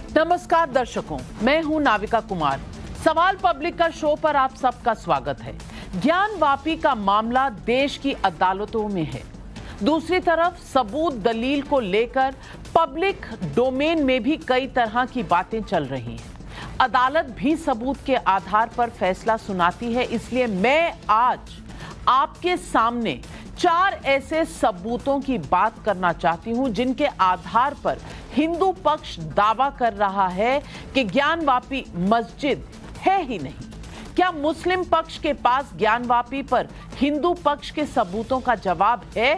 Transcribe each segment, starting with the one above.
नमस्कार दर्शकों, मैं हूं नाविका कुमार। सवाल पब्लिक का शो पर आप सबका स्वागत है। ज्ञानवापी का मामला देश की अदालतों में है। दूसरी तरफ सबूत दलील को लेकर पब्लिक डोमेन में भी कई तरह की बातें चल रही हैं। अदालत भी सबूत के आधार पर फैसला सुनाती है, इसलिए मैं आज आपके सामने 4 ऐसे सबूतों की बात करना चाहती हूं जिनके आधार पर हिंदू पक्ष दावा कर रहा है कि ज्ञानवापी मस्जिद है ही नहीं। क्या मुस्लिम पक्ष के पास ज्ञानवापी पर हिंदू पक्ष के सबूतों का जवाब है?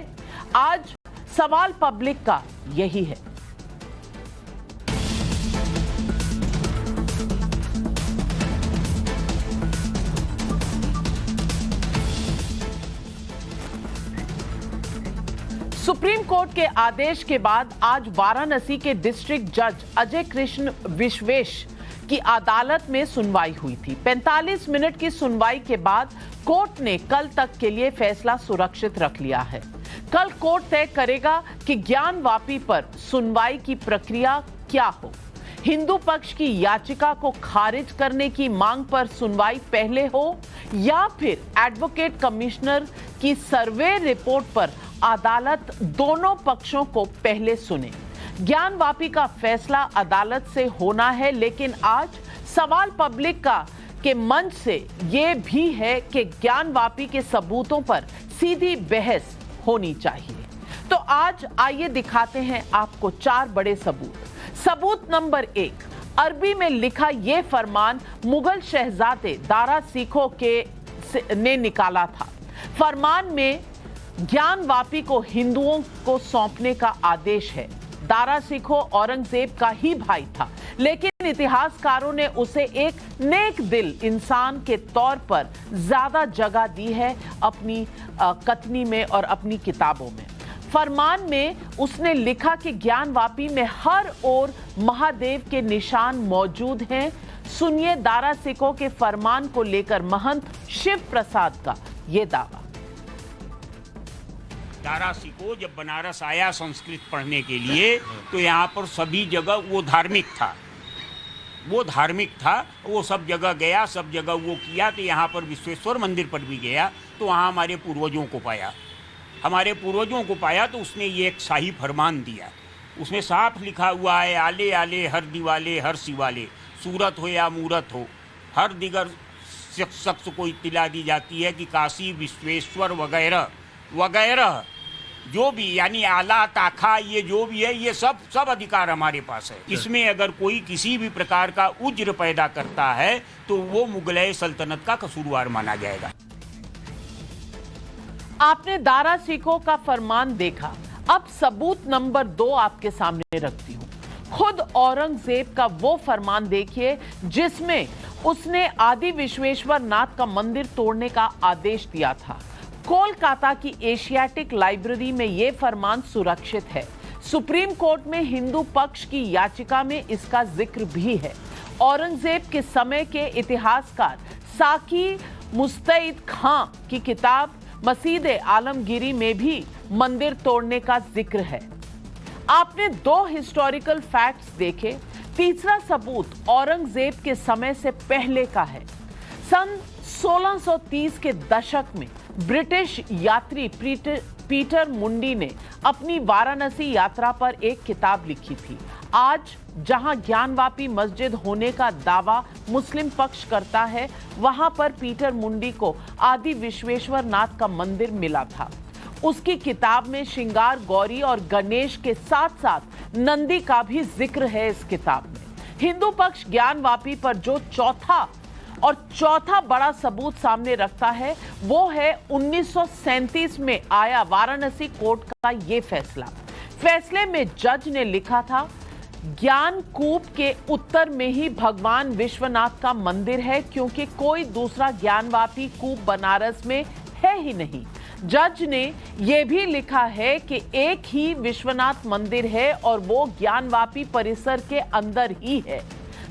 आज सवाल पब्लिक का यही है। सुप्रीम कोर्ट के आदेश के बाद आज वाराणसी के डिस्ट्रिक्ट जज अजय कृष्ण विश्वेश की अदालत में सुनवाई हुई थी। 45 मिनट की सुनवाई के बाद कोर्ट ने कल तक के लिए फैसला सुरक्षित रख लिया है। कल कोर्ट तय करेगा कि ज्ञानवापी पर सुनवाई की प्रक्रिया क्या हो। हिंदू पक्ष की याचिका को खारिज करने की मांग पर सुनवाई पहले हो या फिर एडवोकेट कमिश्नर की सर्वे रिपोर्ट पर अदालत दोनों पक्षों को पहले सुने। ज्ञानवापी का फैसला अदालत से होना है, लेकिन आज सवाल पब्लिक का के मंच से यह भी है कि ज्ञानवापी के सबूतों पर सीधी बहस होनी चाहिए। तो आज आइए दिखाते हैं आपको 4 बड़े सबूत। सबूत नंबर 1, अरबी में लिखा यह फरमान मुगल शहजादे दारा सिखो ने निकाला था। फरमान में ज्ञानवापी को हिंदुओं को सौंपने का आदेश है। दारा सिखो औरंगजेब का ही भाई था, लेकिन इतिहासकारों ने उसे एक नेक दिल इंसान के तौर पर ज्यादा जगह दी है अपनी कथनी में और अपनी किताबों में। फरमान में उसने लिखा कि ज्ञानवापी में हर ओर महादेव के निशान मौजूद हैं। सुनिए दारा सिखो के फरमान को लेकर महंत शिव प्रसाद का यह दावा। दारा सिखो जब बनारस आया संस्कृत पढ़ने के लिए, तो यहाँ पर सभी जगह वो धार्मिक था। वो सब जगह गया, सब जगह वो किया। तो यहाँ पर विश्वेश्वर मंदिर पर भी गया, तो वहाँ हमारे पूर्वजों को पाया। तो उसने ये एक शाही फरमान दिया। उसमें साफ लिखा हुआ है, आले आले हर दिवाले हर शिवाले, सूरत हो या मूरत हो, हर दिगर शख्स को इत्तिला दी जाती है कि काशी विश्वेश्वर वगैरह जो भी, यानी आला ताखा, ये जो भी है, ये सब अधिकार हमारे पास है। इसमें अगर कोई किसी भी प्रकार का उज्र पैदा करता है तो वो मुगलई सल्तनत का कसूरवार माना जाएगा। आपने दारा सिखो का फरमान देखा। अब सबूत नंबर 2 आपके सामने रखती हूं। खुद औरंगजेब का वो फरमान देखिए जिसमें उसने आदि विश्वेश्वर नाथ का मंदिर तोड़ने का आदेश दिया था। कोलकाता की एशियाटिक लाइब्रेरी में यह फरमान सुरक्षित है। सुप्रीम कोर्ट में हिंदू पक्ष की याचिका में इसका जिक्र भी है। औरंगजेब के समय के इतिहासकार साकी मुस्तैद खां की किताब मसीद आलमगीरी में भी मंदिर तोड़ने का जिक्र है। आपने 2 हिस्टोरिकल फैक्ट्स देखे। तीसरा सबूत औरंगजेब के समय से पहले का है। सन 1630 के दशक में ब्रिटिश यात्री पीटर मुंडी ने अपनी वाराणसी यात्रा पर एक किताब लिखी थी। आज जहां ज्ञानवापी मस्जिद होने का दावा मुस्लिम पक्ष करता है, वहां पर पीटर मुंडी को आदि विश्वेश्वर नाथ का मंदिर मिला था। उसकी किताब में श्रृंगार गौरी और गणेश के साथ साथ नंदी का भी जिक्र है। इस किताब में हिंदू पक्ष ज्ञानवापी पर जो चौथा बड़ा सबूत सामने रखता है, वो है 1937 में आया वाराणसी कोर्ट का ये फैसला। फैसले में जज ने लिखा था, ज्ञानकूप के उत्तर में ही भगवान विश्वनाथ का मंदिर है, क्योंकि कोई दूसरा ज्ञानवापी कूप बनारस में है ही नहीं। जज ने यह भी लिखा है कि एक ही विश्वनाथ मंदिर है और वो ज्ञानवापी परिसर के अंदर ही है।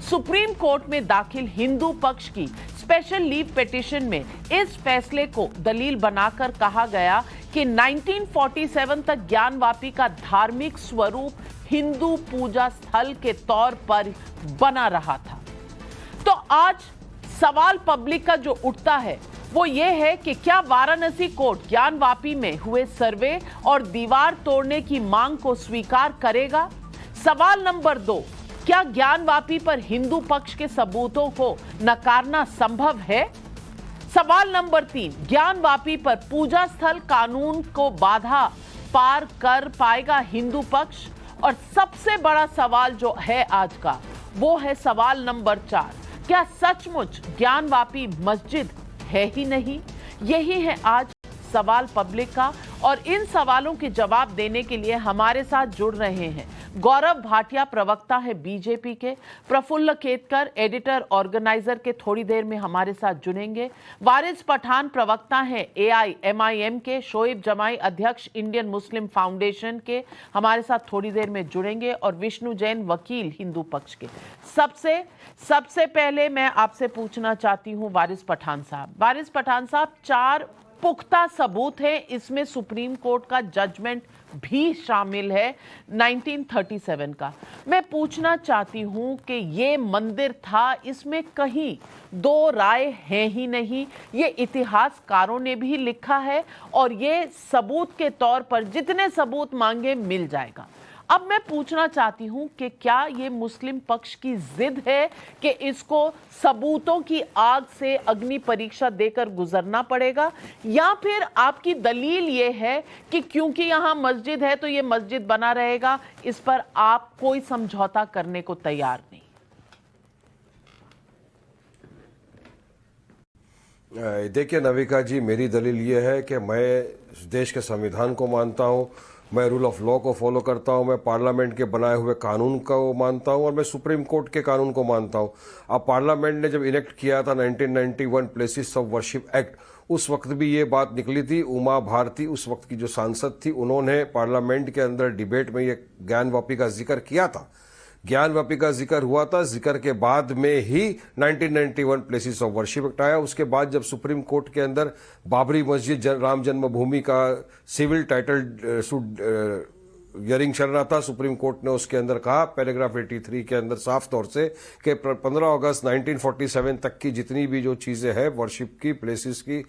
सुप्रीम कोर्ट में दाखिल हिंदू पक्ष की स्पेशल लीव पिटीशन में इस फैसले को दलील बनाकर कहा गया कि 1947 तक ज्ञानवापी का धार्मिक स्वरूप हिंदू पूजा स्थल के तौर पर बना रहा था। तो आज सवाल पब्लिक का जो उठता है वो ये है कि क्या वाराणसी कोर्ट ज्ञानवापी में हुए सर्वे और दीवार तोड़ने की मांग को स्वीकार करेगा? सवाल नंबर 2, क्या ज्ञानवापी पर हिंदू पक्ष के सबूतों को नकारना संभव है? सवाल नंबर 3, ज्ञानवापी पर पूजा स्थल कानून को बाधा पार कर पाएगा हिंदू पक्ष? और सबसे बड़ा सवाल जो है आज का वो है सवाल नंबर 4, क्या सचमुच ज्ञानवापी मस्जिद है ही नहीं? यही है आज सवाल पब्लिक का, और इन सवालों के जवाब देने के लिए हमारे साथ जुड़ रहे हैं गौरव भाटिया, प्रवक्ता है बीजेपी के, प्रफुल्ल केतकर, एडिटर ऑर्गेनाइजर के, थोड़ी देर में हमारे साथ जुड़ेंगे, वारिस पठान, प्रवक्ता है AIMIM के, शोएब जमाई, अध्यक्ष इंडियन मुस्लिम फाउंडेशन के, हमारे साथ थोड़ी देर में जुड़ेंगे, और विष्णु जैन, वकील हिंदू पक्ष के। सबसे पहले मैं आपसे पूछना चाहती हूं वारिस पठान साहब, 4 पुख्ता सबूत है, इसमें सुप्रीम कोर्ट का जजमेंट भी शामिल है 1937 का। मैं पूछना चाहती हूं कि ये मंदिर था, इसमें कहीं दो राय है ही नहीं, ये इतिहासकारों ने भी लिखा है, और ये सबूत के तौर पर जितने सबूत मांगे मिल जाएगा। अब मैं पूछना चाहती हूं कि क्या ये मुस्लिम पक्ष की जिद है कि इसको सबूतों की आग से अग्नि परीक्षा देकर गुजरना पड़ेगा, या फिर आपकी दलील ये है कि क्योंकि यहां मस्जिद है तो ये मस्जिद बना रहेगा, इस पर आप कोई समझौता करने को तैयार नहीं? देखिए नविका जी, मेरी दलील ये है कि मैं देश के संविधान को मानता हूँ, मैं रूल ऑफ लॉ को फॉलो करता हूं, मैं पार्लियामेंट के बनाए हुए कानून को मानता हूं, और मैं सुप्रीम कोर्ट के कानून को मानता हूं। अब पार्लियामेंट ने जब इनेक्ट किया था 1991 प्लेसेस ऑफ वर्शिप एक्ट, उस वक्त भी ये बात निकली थी। उमा भारती उस वक्त की जो सांसद थी, उन्होंने पार्लियामेंट के अंदर डिबेट में ये ज्ञानवापी का जिक्र किया था। ज्ञानवापी का जिक्र हुआ था, जिक्र के बाद में ही 1991 प्लेसेस ऑफ वर्शिप एक्ट आया। उसके बाद जब सुप्रीम कोर्ट के अंदर बाबरी मस्जिद, राम जन्मभूमि का सिविल टाइटल सूट हियरिंग चल रहा था, सुप्रीम कोर्ट ने उसके अंदर कहा पैराग्राफ 83 के अंदर साफ तौर से कि 15 अगस्त 1947 तक की जितनी भी जो चीजें हैं वर्शिप की, प्लेसेस की,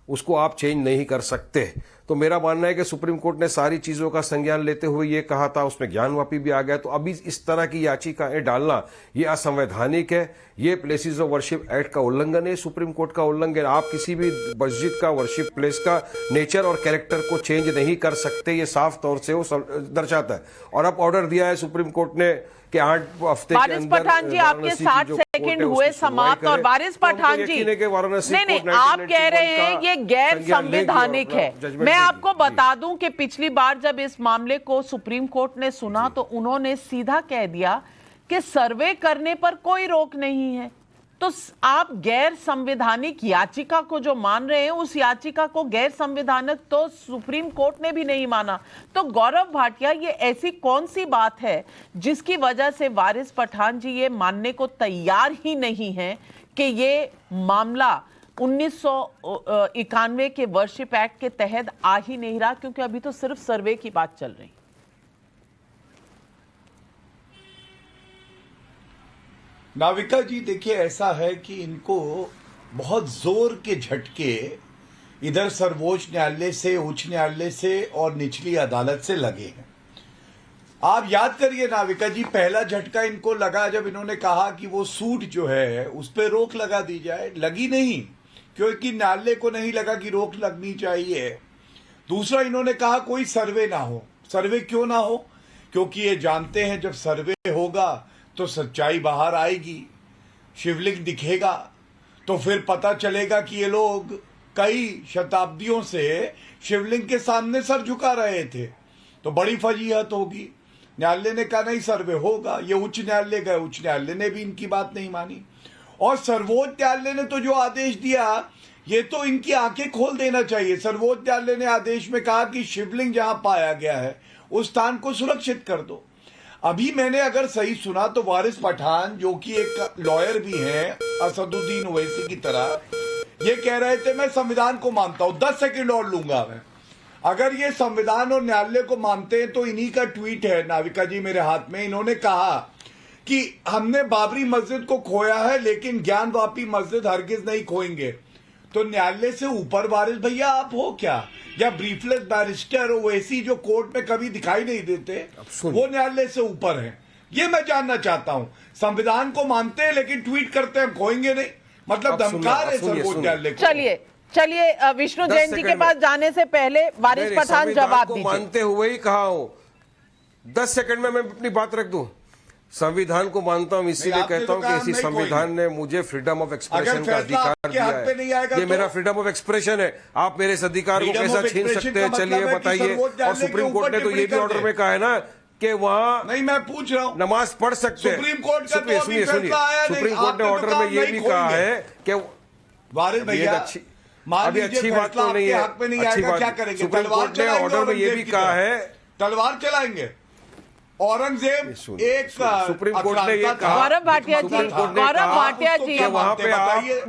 उसको आप चेंज नहीं कर सकते। तो मेरा मानना है कि सुप्रीम कोर्ट ने सारी चीजों का संज्ञान लेते हुए ये कहा था, उसमें ज्ञानवापी भी आ गया। तो अभी इस तरह की याचिकाएं डालना ये असंवैधानिक है, ये प्लेसेस ऑफ वर्शिप एक्ट का उल्लंघन है, सुप्रीम कोर्ट का उल्लंघन। आप किसी भी मस्जिद का, वर्शिप प्लेस का नेचर और कैरेक्टर को चेंज नहीं कर सकते, ये साफ तौर से वो दर्शाता है। और अब ऑर्डर दिया है सुप्रीम कोर्ट ने कि 8 हफ्ते के अंदर पठान जी, आपके 60 सेकंड हुए समाप्त। और वारिस पठान जी, नहीं, आप कह रहे हैं ये गैर संवैधानिक है। मैं आपको बता दूं कि पिछली बार जब इस मामले को सुप्रीम कोर्ट ने सुना तो उन्होंने सीधा कह दिया कि सर्वे करने पर कोई रोक नहीं है। तो आप गैर संवैधानिक याचिका को जो मान रहे हैं, उस याचिका को गैर संवैधानिक तो सुप्रीम कोर्ट ने भी नहीं माना। तो गौरव भाटिया, ये ऐसी कौन सी बात है जिसकी वजह से वारिस पठान जी ये मानने को तैयार ही नहीं है कि ये मामला 1991 के वर्शिप एक्ट के तहत आ ही नहीं रहा, क्योंकि अभी तो सिर्फ सर्वे की बात चल रही? नाविका जी, देखिए ऐसा है कि इनको बहुत जोर के झटके इधर सर्वोच्च न्यायालय से, उच्च न्यायालय से और निचली अदालत से लगे हैं। आप याद करिए नाविका जी, पहला झटका इनको लगा जब इन्होंने कहा कि वो सूट जो है उस पर रोक लगा दी जाए। लगी नहीं, क्योंकि न्यायालय को नहीं लगा कि रोक लगनी चाहिए। दूसरा, इन्होंने कहा कोई सर्वे ना हो। सर्वे क्यों ना हो? क्योंकि ये जानते हैं जब सर्वे होगा तो सच्चाई बाहर आएगी, शिवलिंग दिखेगा, तो फिर पता चलेगा कि ये लोग कई शताब्दियों से शिवलिंग के सामने सर झुका रहे थे, तो बड़ी फजीहत होगी। न्यायालय ने कहा नहीं सर्वे होगा। ये उच्च न्यायालय गए, उच्च न्यायालय ने भी इनकी बात नहीं मानी, और सर्वोच्च न्यायालय ने तो जो आदेश दिया ये तो इनकी आंखें खोल देना चाहिए। सर्वोच्च न्यायालय ने आदेश में कहा कि शिवलिंग जहां पाया गया है उस स्थान को सुरक्षित कर दो। अभी मैंने अगर सही सुना तो वारिस पठान, जो कि एक लॉयर भी हैं असदुद्दीन ओवैसी की तरह, ये कह रहे थे मैं संविधान को मानता हूं। 10 सेकंड और लूंगा मैं। अगर ये संविधान और न्यायालय को मानते हैं तो इन्हीं का ट्वीट है नाविका जी मेरे हाथ में। इन्होंने कहा कि हमने बाबरी मस्जिद को खोया है लेकिन ज्ञानवापी मस्जिद हरगिज नहीं खोएंगे। तो न्यायालय से ऊपर वारिस भैया आप हो क्या? या ब्रीफलेस बैरिस्टर ओवैसी जो कोर्ट में कभी दिखाई नहीं देते वो न्यायालय से ऊपर है? ये मैं जानना चाहता हूं। संविधान को मानते हैं लेकिन ट्वीट करते हैं खोएंगे नहीं, मतलब धमका रहे सर्वोच्च न्यायालय को। चलिए विष्णु जैन जी के पास जाने से पहले वारिस पठान जवाब दीजिए। मानते हुए ही कहा हूं, 10 सेकंड में मैं अपनी बात रख दूं। संविधान को मानता हूं, इसीलिए कहता हूं कि इसी संविधान ने मुझे फ्रीडम ऑफ एक्सप्रेशन का अधिकार दिया है। ये मेरा फ्रीडम ऑफ एक्सप्रेशन है। आप मेरे इस अधिकार को कैसा छीन सकते हैं? चलिए बताइए। और सुप्रीम कोर्ट ने तो ये भी ऑर्डर में कहा है ना कि वहाँ नहीं, मैं पूछ रहा हूँ, नमाज पढ़ सकते हैं। सुप्रीम कोर्ट का सुनिए सुप्रीम कोर्ट ने ऑर्डर में ये भी कहा है कि वारिस भैया अभी अच्छी बात तो नहीं है, अच्छी बात। क्या करेंगे? सुप्रीम कोर्ट ने ऑर्डर में ये भी कहा है तलवार चलाएंगे। औरंगजेब एक सुप्रीम कोर्ट ने ये कहा, गौरव भाटिया जी, वहाँ पे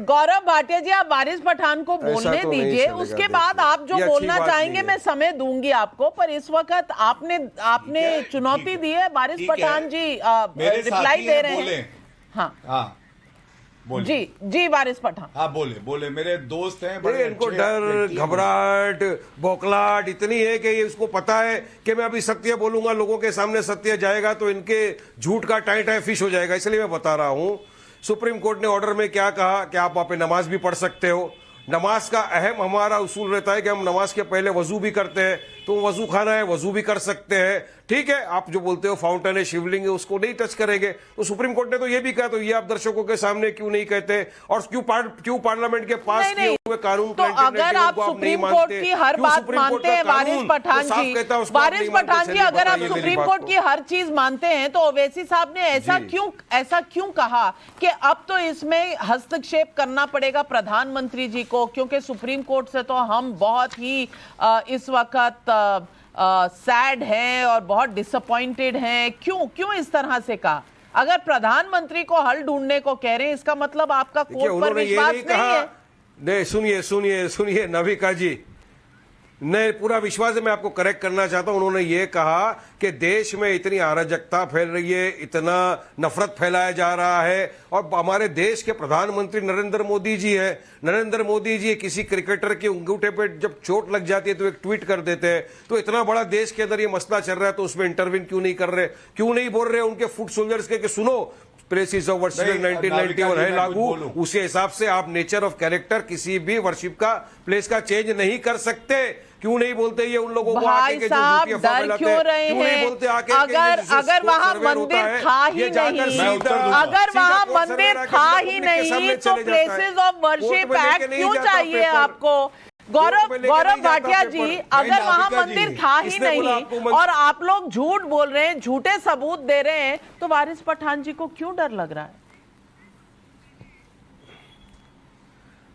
गौरव भाटिया जी, आप वारिस पठान को बोलने दीजिए, उसके बाद आप जो बोलना चाहेंगे मैं समय दूंगी आपको। पर इस वक्त आपने चुनौती दी है, वारिस पठान जी रिप्लाई दे रहे हैं। हाँ जी वारिस पठान, हाँ बोले मेरे दोस्त हैं बड़े। इनको डर, घबराहट, बौखलाहट इतनी है कि ये इसको पता है कि मैं अभी सत्य बोलूंगा, लोगों के सामने सत्य जाएगा तो इनके झूठ का टाई फिश हो जाएगा। इसलिए मैं बता रहा हूं, सुप्रीम कोर्ट ने ऑर्डर में क्या कहा कि आप वहां पे नमाज भी पढ़ सकते हो। नमाज का अहम हमारा उसूल रहता है कि हम नमाज के पहले वजू भी करते हैं, तो वजू खाना है, वजू भी कर सकते हैं। ठीक है, आप जो बोलते हो फाउंटेन है, शिवलिंग है, उसको नहीं टच करेंगे। तो सुप्रीम कोर्ट ने तो ये भी कहा, तो ये आप दर्शकों के सामने क्यों नहीं कहते? और क्यों पार्लियामेंट के पास किए हुए कानून तो अगर आप सुप्रीम कोर्ट की हर बात मानते हैं वारिस पठान जी, अगर आप सुप्रीम कोर्ट की हर चीज मानते हैं तो ओवैसी साहब ने ऐसा क्यों कहा कि अब तो इसमें हस्तक्षेप करना पड़ेगा प्रधानमंत्री जी को, क्योंकि सुप्रीम कोर्ट से तो हम बहुत ही इस वक्त सैड हैं और बहुत डिसअपॉइंटेड हैं। क्यों इस तरह से कहा? अगर प्रधानमंत्री को हल ढूंढने को कह रहे हैं, इसका मतलब आपका कोर्ट पर विश्वास नहीं है। नहीं, सुनिए नाविका जी, नहीं, पूरा विश्वास है। मैं आपको करेक्ट करना चाहता हूं। उन्होंने ये कहा कि देश में इतनी अराजकता फैल रही है, इतना नफरत फैलाया जा रहा है, और हमारे देश के प्रधानमंत्री नरेंद्र मोदी जी है। नरेंद्र मोदी जी किसी क्रिकेटर के अंगूठे पे जब चोट लग जाती है तो एक ट्वीट कर देते हैं। तो इतना बड़ा देश के अंदर ये मसला चल रहा है तो उसमें इंटरवीन क्यों नहीं कर रहे? क्यों नहीं बोल रहे उनके फुट सोल्जर्स के कि सुनो, प्लेसिस ऑफ वर्शिप 1991 है लागू, उसी हिसाब से आप नेचर ऑफ कैरेक्टर किसी भी वर्शिप का प्लेस का चेंज नहीं कर सकते। क्यों नहीं बोलते ये उन लोगों को? भाई साहब डर क्यों रहे हैं? अगर वहां मंदिर था ही नहीं, तो प्लेसेस ऑफ वर्शिप एक्ट क्यों चाहिए आपको? गौरव भाटिया जी, अगर वहां मंदिर था ही नहीं और आप लोग झूठ बोल रहे हैं, झूठे सबूत दे रहे हैं, तो वारिस पठान जी को क्यों डर लग रहा है?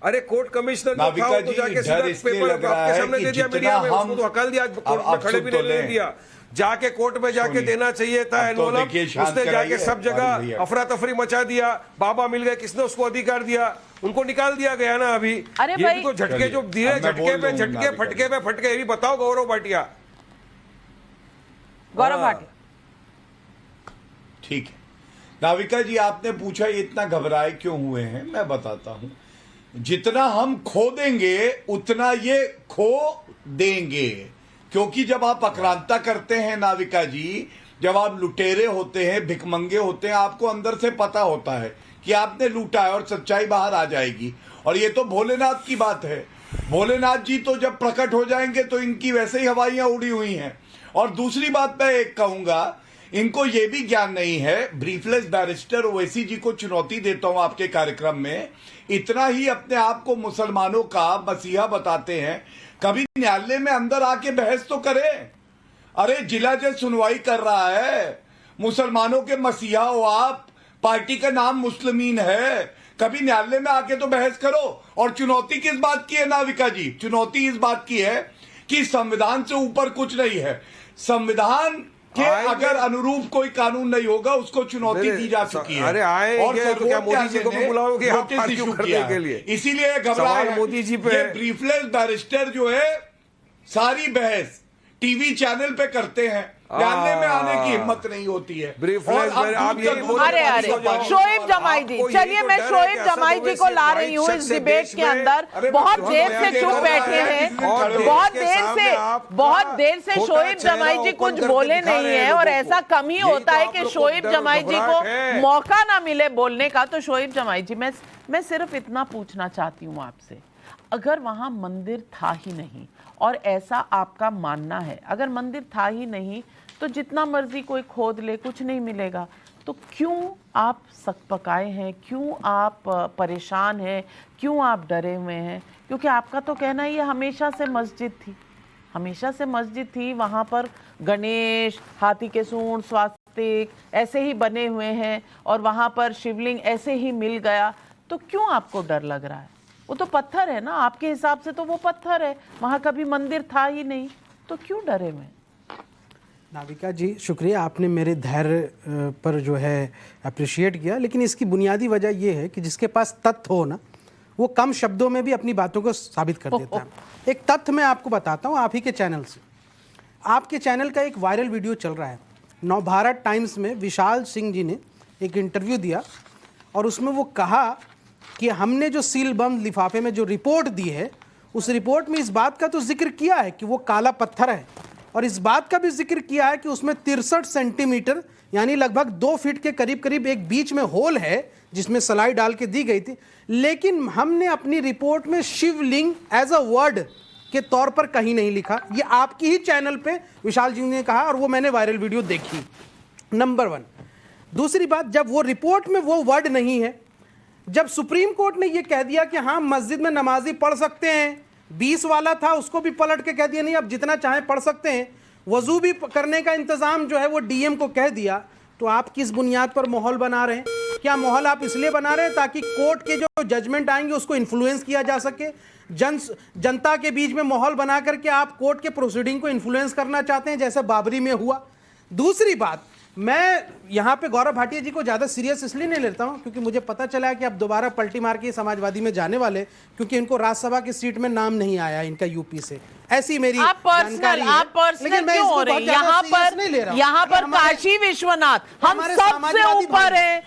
अरे कोर्ट कमिश्नर को खाओ तो जाके सीधा पेपर आपके सामने दे दिया मीडिया में, उसको तो हकल दिया, कोर्ट में खड़े भी नहीं दिया। जाके कोर्ट में जाके देना चाहिए था एनवलप, उसने जाके सब जगह अफरा तफरी मचा दिया। बाबा मिल गए, किसने उसको अधिकार दिया? उनको निकाल दिया गया ना अभी। अरे ये भी तो झटके जो दिए, झटके पे फटके, ये भी बताओ गौरव भाटिया। गौरव भाटिया, ठीक है नाविका जी, आपने पूछा ये इतना घबराए क्यों हुए हैं, मैं बताता हूं। जितना हम खो देंगे उतना ये खो देंगे, क्योंकि जब आप आक्रांता करते हैं नाविका जी, जब आप लुटेरे होते हैं, भिखमंगे होते हैं, आपको अंदर से पता होता है कि आपने लूटा है और सच्चाई बाहर आ जाएगी। और ये तो भोलेनाथ की बात है। भोलेनाथ जी तो जब प्रकट हो जाएंगे तो इनकी वैसे ही हवाइयां उड़ी हुई हैं। और दूसरी बात मैं एक कहूंगा, इनको ये भी ज्ञान नहीं है। ब्रीफलेस बैरिस्टर ओवैसी जी को चुनौती देता हूं आपके कार्यक्रम में, इतना ही अपने आप को मुसलमानों का मसीहा बताते हैं, कभी न्यायालय में अंदर आके बहस तो करें। अरे जिला जज सुनवाई कर रहा है, मुसलमानों के मसीहा हो आप, पार्टी का नाम मुस्लिमीन है, कभी न्यायालय में आके तो बहस करो। और चुनौती किस बात की है नाविका जी? चुनौती इस बात की है कि संविधान से ऊपर कुछ नहीं है। संविधान के अगर अनुरूप कोई कानून नहीं होगा, उसको चुनौती दी जा चुकी है। अरे आएंगे तो क्या मोदी जी को भी बुलाओगे आप पार्टी करने के लिए? इसीलिए घबराए मोदी जी पे। ब्रीफलेस बैरिस्टर जो है सारी बहस टीवी चैनल पे करते हैं, जानने में आने की हिम्मत नहीं होती है। Briefness और में आप यही बोल अरे अरे शोएब जमाई जी, चलिए मैं शोएब जमाई जी को ला रही हूँ इस डिबेट के अंदर। बहुत देर से चुप बैठे हैं, बहुत देर से शोएब जमाई जी कुछ बोले नहीं है, और ऐसा कम ही होता है कि शोएब जमाई जी को मौका ना मिले बोलने का। तो शोएब जमाई जी, मैं सिर्फ इतना पूछना चाहती हूँ आपसे, अगर वहां मंदिर था ही नहीं और ऐसा आपका मानना है, अगर मंदिर था ही नहीं तो जितना मर्जी कोई खोद ले कुछ नहीं मिलेगा, तो क्यों आप सकपकाए हैं, क्यों आप परेशान हैं, क्यों आप डरे हुए हैं? क्योंकि आपका तो कहना ये हमेशा से मस्जिद थी, हमेशा से मस्जिद थी, वहाँ पर गणेश, हाथी के सूंड, स्वास्तिक ऐसे ही बने हुए हैं, और वहाँ पर शिवलिंग ऐसे ही मिल गया, तो क्यों आपको डर लग रहा है? वो तो पत्थर है ना, आपके हिसाब से तो वो पत्थर है, वहाँ कभी मंदिर था ही नहीं, तो क्यों डरे हुए? नाविका जी शुक्रिया, आपने मेरे धैर्य पर जो है अप्रिशिएट किया, लेकिन इसकी बुनियादी वजह यह है कि जिसके पास तथ्य हो ना, वो कम शब्दों में भी अपनी बातों को साबित कर देता है। एक तथ्य मैं आपको बताता हूँ, आप ही के चैनल से, आपके चैनल का एक वायरल वीडियो चल रहा है। नवभारत टाइम्स में विशाल सिंह जी ने एक इंटरव्यू दिया, और उसमें वो कहा कि हमने जो सीलबंद लिफाफे में जो रिपोर्ट दी है, उस रिपोर्ट में इस बात का तो जिक्र किया है कि वो काला पत्थर है, और इस बात का भी जिक्र किया है कि उसमें 63 सेंटीमीटर यानी लगभग 2 फीट के करीब करीब एक बीच में होल है जिसमें सलाई डाल के दी गई थी। लेकिन हमने अपनी रिपोर्ट में शिवलिंग एज अ वर्ड के तौर पर कहीं नहीं लिखा। ये आपकी ही चैनल पे विशाल जी ने कहा, और वो मैंने वायरल वीडियो देखी, नंबर 1। दूसरी बात, जब वो रिपोर्ट में वो वर्ड नहीं है, जब सुप्रीम कोर्ट ने ये कह दिया कि हाँ मस्जिद में नमाजी पढ़ सकते हैं, 20 वाला था उसको भी पलट के कह दिया नहीं अब जितना चाहें पढ़ सकते हैं, वजू भी करने का इंतजाम जो है वो डीएम को कह दिया, तो आप किस बुनियाद पर माहौल बना रहे हैं? क्या माहौल आप इसलिए बना रहे हैं ताकि कोर्ट के जो जजमेंट आएंगे उसको इन्फ्लुएंस किया जा सके? जनता के बीच में माहौल बना करके आप कोर्ट के प्रोसीडिंग को इन्फ्लुएंस करना चाहते हैं, जैसे बाबरी में हुआ। दूसरी बात, मैं यहाँ पे गौरव भाटिया जी को ज़्यादा सीरियस इसलिए नहीं लेता हूँ क्योंकि मुझे पता चला है कि अब दोबारा पलटी मार के समाजवादी में जाने वाले, क्योंकि इनको राज्यसभा की सीट में नाम नहीं आया इनका यूपी से, ऐसी मेरी जानकारी है। आप पर्सनल क्यों हो रहे हैं? यहाँ पर काशी विश्वनाथ हम सबसे ऊपर है।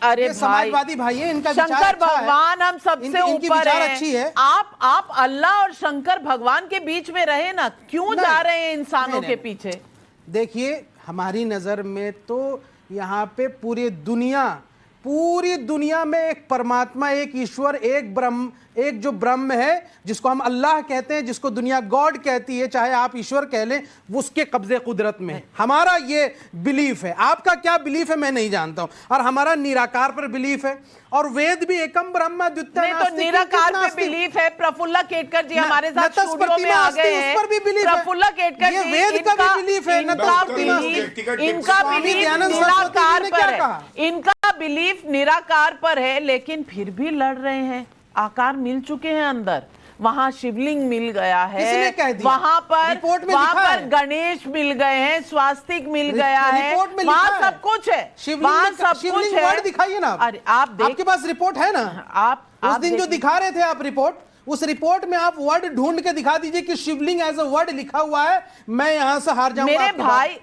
अरे समाजवादी भाई है, इनका शंकर भगवान हम सबसे ऊपर है। आप अल्लाह और शंकर भगवान के बीच में रहे ना, क्यों जा रहे हैं इंसानों के पीछे? देखिए हमारी नज़र में तो यहाँ पे पूरी दुनिया में एक परमात्मा, एक ईश्वर, एक ब्रह्म, एक जो ब्रह्म है जिसको हम अल्लाह कहते हैं, जिसको दुनिया गॉड कहती है, चाहे आप ईश्वर कह लें, वो उसके कब्जे कुदरत में है। हमारा ये बिलीफ है। आपका क्या बिलीफ है मैं नहीं जानता हूं, और हमारा निराकार पर बिलीफ है, और वेद भी एकम ब्रह्म द्वितीय तो निराकार पे बिलीफ है। प्रफुल्ला केटकर जी हमारे साथ स्टूडियो में आ गए हैं। प्रफुल्ला केटकर जी, वेद का भी बिलीफ है, इनका बिलीफ निराकार पर है, इनका बिलीफ निराकार पर है, लेकिन फिर भी लड़ रहे हैं। आकार मिल चुके हैं अंदर, वहां शिवलिंग मिल गया है, वहां पर गणेश मिल गए हैं, स्वास्तिक मिल गया है, वहां सब कुछ है, वहां सब कुछ है। वर्ड दिखाइए ना। अरे आप आपके पास रिपोर्ट है ना, आप उस दिन जो दिखा रहे थे आप रिपोर्ट, उस रिपोर्ट में आप वर्ड ढूंढ के दिखा दीजिए कि शिवलिंग एज अ वर्ड लिखा हुआ है। मैं यहां से हार जाऊंगा।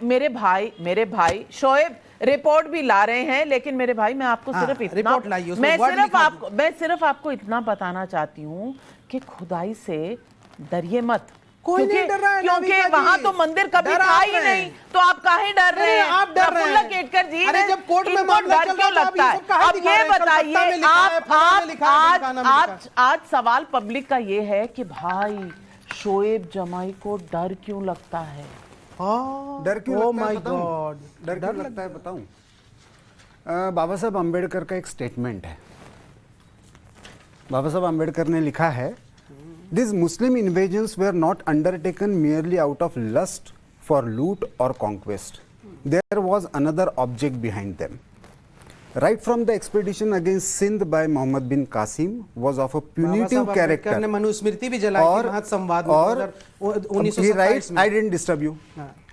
मेरे भाई शोएब रिपोर्ट भी ला रहे हैं, लेकिन मेरे भाई मैं आपको सिर्फ इतना रिपोर्ट लाइए, मैं सिर्फ आपको इतना बताना चाहती हूँ कि खुदाई से डरिए मत। कोई नहीं डर रहा है, क्योंकि वहां तो मंदिर कभी था ही नहीं, तो आप काहे डर रहे हैं? आप डर रहे हैं। केटकर जी, अरे जब कोर्ट में मामला डर क्यों लगता है? अब ये बताइए, आज सवाल पब्लिक का ये है कि भाई शोएब जमाई को डर क्यों लगता है? डर क्यों लगता है बताऊं? बाबा साहब अम्बेडकर का एक स्टेटमेंट है। बाबा साहब अम्बेडकर ने लिखा है, this Muslim invasions were not undertaken merely out of lust for loot और conquest, there was another object behind them. Right from the expedition against Sindh by Muhammad bin Qasim was of a punitive character. ने मनुस्मृति भी जलाई थी संवाद में, और he writes, I didn't disturb you.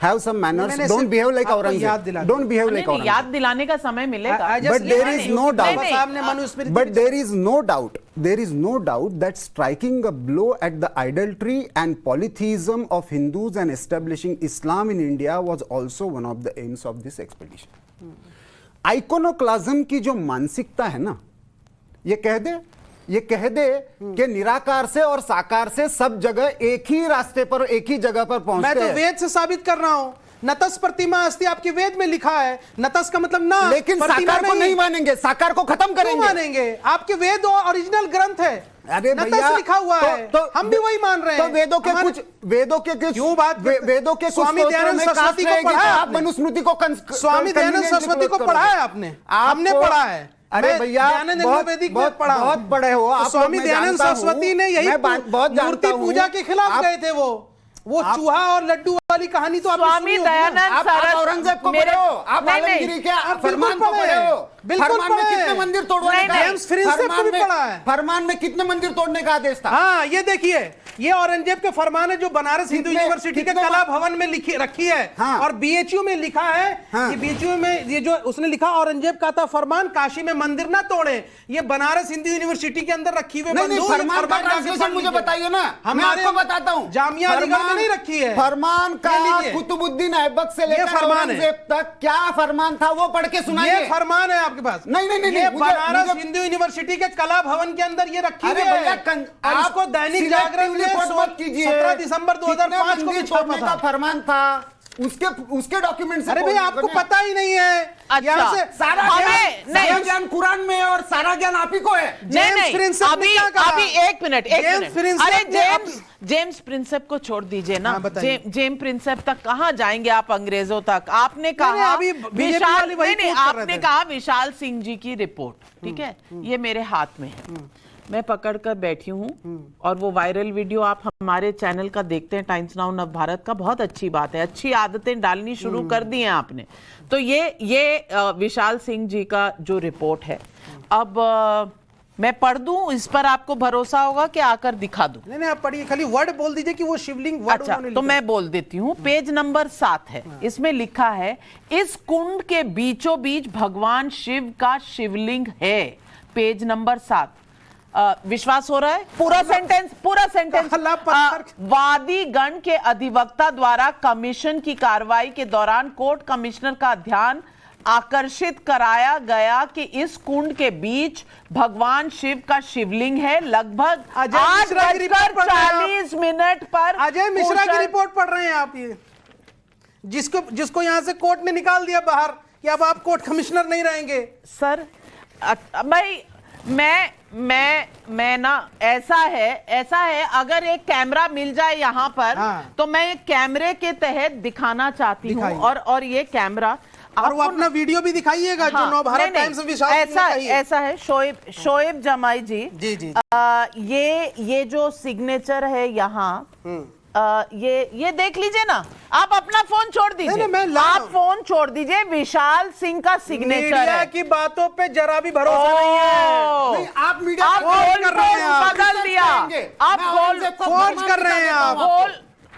Have some manners. Don't behave like Aurangzeb. Don't behave like Aurangzeb. याद दिलाने का समय मिलेगा। But there is no doubt. But there is no doubt there is no doubt that striking a blow at the idolatry and polytheism of Hindus and establishing Islam in India was also one of the aims of this expedition. आइकोनोक्लाज्म की जो मानसिकता है ना, ये कह दे कि निराकार से और साकार से सब जगह एक ही रास्ते पर, एक ही जगह पर पहुंचते हैं। मैं तो वेद से साबित कर रहा हूं, नतस प्रतिमा अस्ति आपके वेद में लिखा है, नतस का मतलब ना, लेकिन साकार को नहीं मानेंगे, साकार को खत्म करेंगे। मानेंगे, आपके वेद ओरिजिनल ग्रंथ है, अरे भैया लिखा हुआ है, हम भी वही मान रहे हैं। तो वेदों के कुछ वेदों के स्वामी दयानंद सरस्वती को पढ़ा है, आप मनुस्मृति को स्वामी दयानंद सरस्वती को पढ़ा है आपने, हमने पढ़ा है। अरे भैया बहुत बड़े हो आप। स्वामी दयानंद सरस्वती ने यही मूर्ति पूजा के खिलाफ गए थे। वो चूहा और लड्डू वाली कहानी तो स्वामी दयानंद औरंगजेब को पढ़े हो, आप आलमगीरी के फरमान को पढ़े हो। फरमान में कितने मंदिर तोड़ने का, फरमान में कितने मंदिर तोड़ने का आदेश था? हाँ, ये देखिए, ये औरंगजेब के फरमान है जो बनारस हिंदू यूनिवर्सिटी के कला भवन में रखी है। हाँ। और बीएचयू में लिखा है। हाँ। कि बीएचयू में ये जो उसने लिखा, औरंगजेब का था फरमान, काशी में मंदिर ना तोड़े। ये बनारस हिंदू यूनिवर्सिटी के अंदर रखी हुई फरमान का ट्रांसलेशन मुझे बताइए ना, मैं आपको बताता हूँ। जामिया अलीगढ़ में नहीं रखी है फरमान का। कुतुबुद्दीन ऐबक से लेकर औरंगजेब तक क्या फरमान था वो पढ़ के सुनाइए। ये फरमान है आपके पास? नहीं, ये बनारस हिंदू यूनिवर्सिटी के कला भवन के अंदर ये रखी हुई है। आपको दैनिक जागरण ने 17 दिसंबर 2005 को छापा था फरमान था, उसके डॉक्यूमेंट। अरे भाई, आपको पता ही नहीं है। अच्छा, से सारा ज्ञान कुरान में है और सारा ज्ञान आप ही को है। अभी एक मिनट। अरे जेम्स प्रिंसेप को छोड़ दीजिए ना। जेम्स प्रिंसेप तक कहां जाएंगे आप, अंग्रेजों तक? आपने कहा आपने कहा विशाल सिंह जी की रिपोर्ट, ठीक है, ये मेरे हाथ में है, मैं पकड़ कर बैठी हूँ, और वो वायरल वीडियो आप हमारे चैनल का देखते हैं, टाइम्स नाउ नव भारत का। बहुत अच्छी बात है, अच्छी आदतें डालनी शुरू कर दी हैं आपने। तो ये विशाल सिंह जी का जो रिपोर्ट है, अब मैं पढ़ दूं, इस पर आपको भरोसा होगा कि आकर दिखा दूं? नहीं, आप पढ़िए, खाली वर्ड बोल दीजिए कि वो शिवलिंग वर्ड। अच्छा, तो मैं बोल देती हूँ। पेज नंबर 7 है, इसमें लिखा है, इस कुंड के बीचों बीच भगवान शिव का शिवलिंग है। Page number 7। विश्वास हो रहा है? पूरा सेंटेंस। वादी गण के अधिवक्ता द्वारा कमीशन की कार्रवाई के दौरान कोर्ट कमिश्नर का ध्यान आकर्षित कराया गया कि इस कुंड के बीच भगवान शिव का शिवलिंग है। लगभग 8:40 पर अजय मिश्रा की रिपोर्ट पढ़ रहे हैं आप, ये जिसको यहां से कोर्ट ने निकाल दिया बाहर कि अब आप कोर्ट कमिश्नर नहीं रहेंगे। सर भाई, मैं ना, ऐसा है अगर एक कैमरा मिल जाए यहाँ पर, हाँ। तो मैं कैमरे के तहत दिखाना चाहती हूँ, और ये कैमरा, और वो अपना वीडियो भी दिखाइएगा। हाँ, जो नवभारत टाइम्स में विशाल ऐसा है शोएब जमाई जी, ये जो सिग्नेचर है यहाँ, ये देख लीजिए ना, आप अपना फोन छोड़ दीजिए, आप फोन छोड़ दीजिए, विशाल सिंह का सिग्नेचर है। की बातों पे जरा भी भरोसा नहीं है। आप मीडिया बदल दिया, आप फोर्ज कर रहे हैं, आप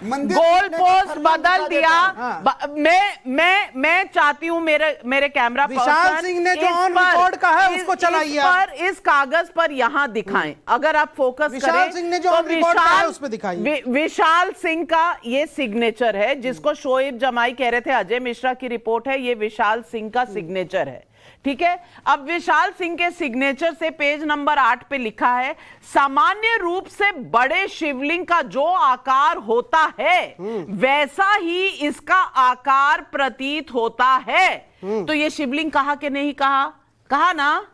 गोल पोस्ट बदल दिया। हाँ। मैं चाहती हूँ मेरे कैमरा विशाल सिंह ने जो ऑन रिकॉर्ड का है उसको चलाइए, इस कागज पर यहाँ दिखाएं। अगर आप फोकस करें, विशाल सिंह ने जो ऑन रिकॉर्ड का है उस पे दिखाइए। विशाल सिंह का ये सिग्नेचर है, जिसको शोएब जमाई कह रहे थे अजय मिश्रा की रिपोर्ट है, ये विशाल सिंह का सिग्नेचर है, ठीक है। अब विशाल सिंह के सिग्नेचर से पेज नंबर 8 पे लिखा है, सामान्य रूप से बड़े शिवलिंग का जो आकार होता है वैसा ही इसका आकार प्रतीत होता है। तो ये शिवलिंग कहा कि नहीं कहा? कहा ना?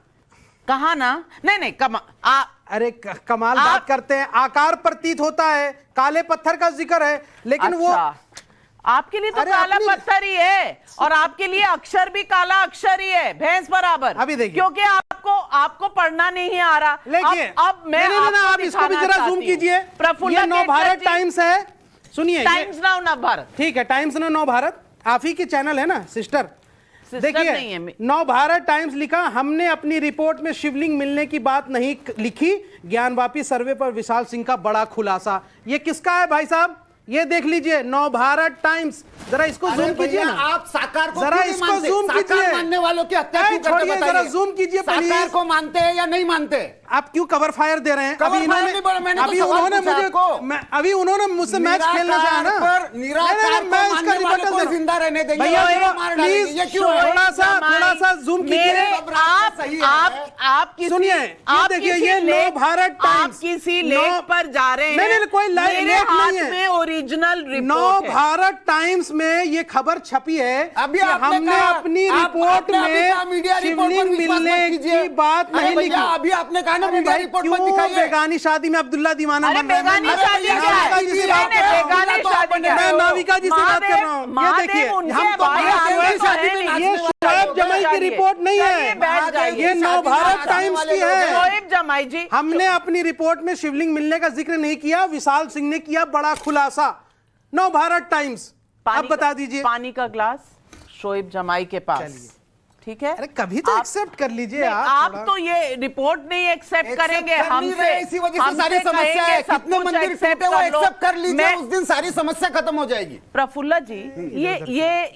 नहीं, अरे कमाल बात करते हैं। आकार प्रतीत होता है, काले पत्थर का जिक्र है, लेकिन वो आपके लिए तो काला पत्थर ही है, और आपके लिए अक्षर भी काला अक्षर ही है, भैंस बराबर। अभी देखिए, क्योंकि आपको पढ़ना नहीं आ रहा। लेकिन अब मैं आप इसको भी जरा जूम कीजिए। ये नवभारत टाइम्स है, सुनिए, टाइम्स नाउ नव भारत, ठीक है, टाइम्स नाउ नव भारत आप ही की चैनल है ना, सिस्टर। देखिए, नवभारत टाइम्स लिखा, हमने अपनी रिपोर्ट में शिवलिंग मिलने की बात नहीं लिखी, ज्ञानवापी सर्वे पर विशाल सिंह का बड़ा खुलासा। ये किसका है भाई साहब? ये देख लीजिए नवभारत टाइम्स, जरा इसको जूम कीजिए ना, आप साकार को जरा क्यों नहीं इसको मानते? जूम साकार कीजिए। मानने वालों की हत्या नहीं, क्यों करते छोड़िए, बताइए? जरा जूम कीजिए साकार प्लीज। को मानते हैं या नहीं मानते? आप क्यों कवर फायर दे रहे हैं? कवर फायर नहीं बोला, मैंने तो सवाल पूछा आपको। अभी उन्होंने मुझसे मैच खेलने से है ना, निराकार को मानने वाले को जिंदा रहने देंगे, भैया और मार डालेंगे। प्लीज ये क्यों है? थोड़ा सा जूम कीजिए। आप किसी सुनिए, ये देखिए, ये नवभारत आप टाइम्स किसी लेख पर जा रहे हैं। नहीं, कोई मेरे लेख हाथ नहीं है। में ओरिजिनल रिपोर्ट है। नवभारत टाइम्स में ये खबर छपी है अभी कि आपने हमने कहा, अपनी आप- रिपोर्ट आपने अभी कहा में मीडिया रिपोर्ट पर शिवलिंग विश्वास मिलने मत कीजिए। की बात अरे नहीं भैया, लिखी। अभी आपने कहा ना अरे मीडिया भाई, रिपोर्ट मत क्यों दिखाइए। बेगानी शादी में अब्दुल्ला दीवाना अरे बन रहे हैं? बेगानी मैं शादी नाविका क्या है? जी से नहीं, बात नहीं, कर रहा हूं। बेगानी शादी क्या है? मैं नाविका जी से बात कर रहा हूँ। ये महादेव देखिए, उनके हम तो भाई महादेव आगे की तो शादी है में नहीं। ये शोएब जमाई की रिपोर्ट नहीं चलिए, है, बैठ जाइए। ये नवभारत टाइम्स की है। शोएब जमाई जी, हमने अपनी रिपोर्ट में शिवलिंग मिलने का जिक्र नहीं किया, विशाल सिंह ने किया बड़ा खुलासा। नवभारत टाइम्स, अब बता दीजिए। पानी का ग्लास शोएब जमाई के पास, ठीक है? अरे कभी तो एक्सेप्ट कर लीजिए नहीं, आप आप थोड़ा। तो ये रिपोर्ट नहीं एक्सेप्ट करेंगे कर नहीं हमसे। रहे, इसी वजह से सारी समस्या है। कितने मंदिर टूटे हुए एक्सेप्ट कर लीजिए, उस दिन सारी समस्या खत्म हो जाएगी। प्रफुल्ला जी,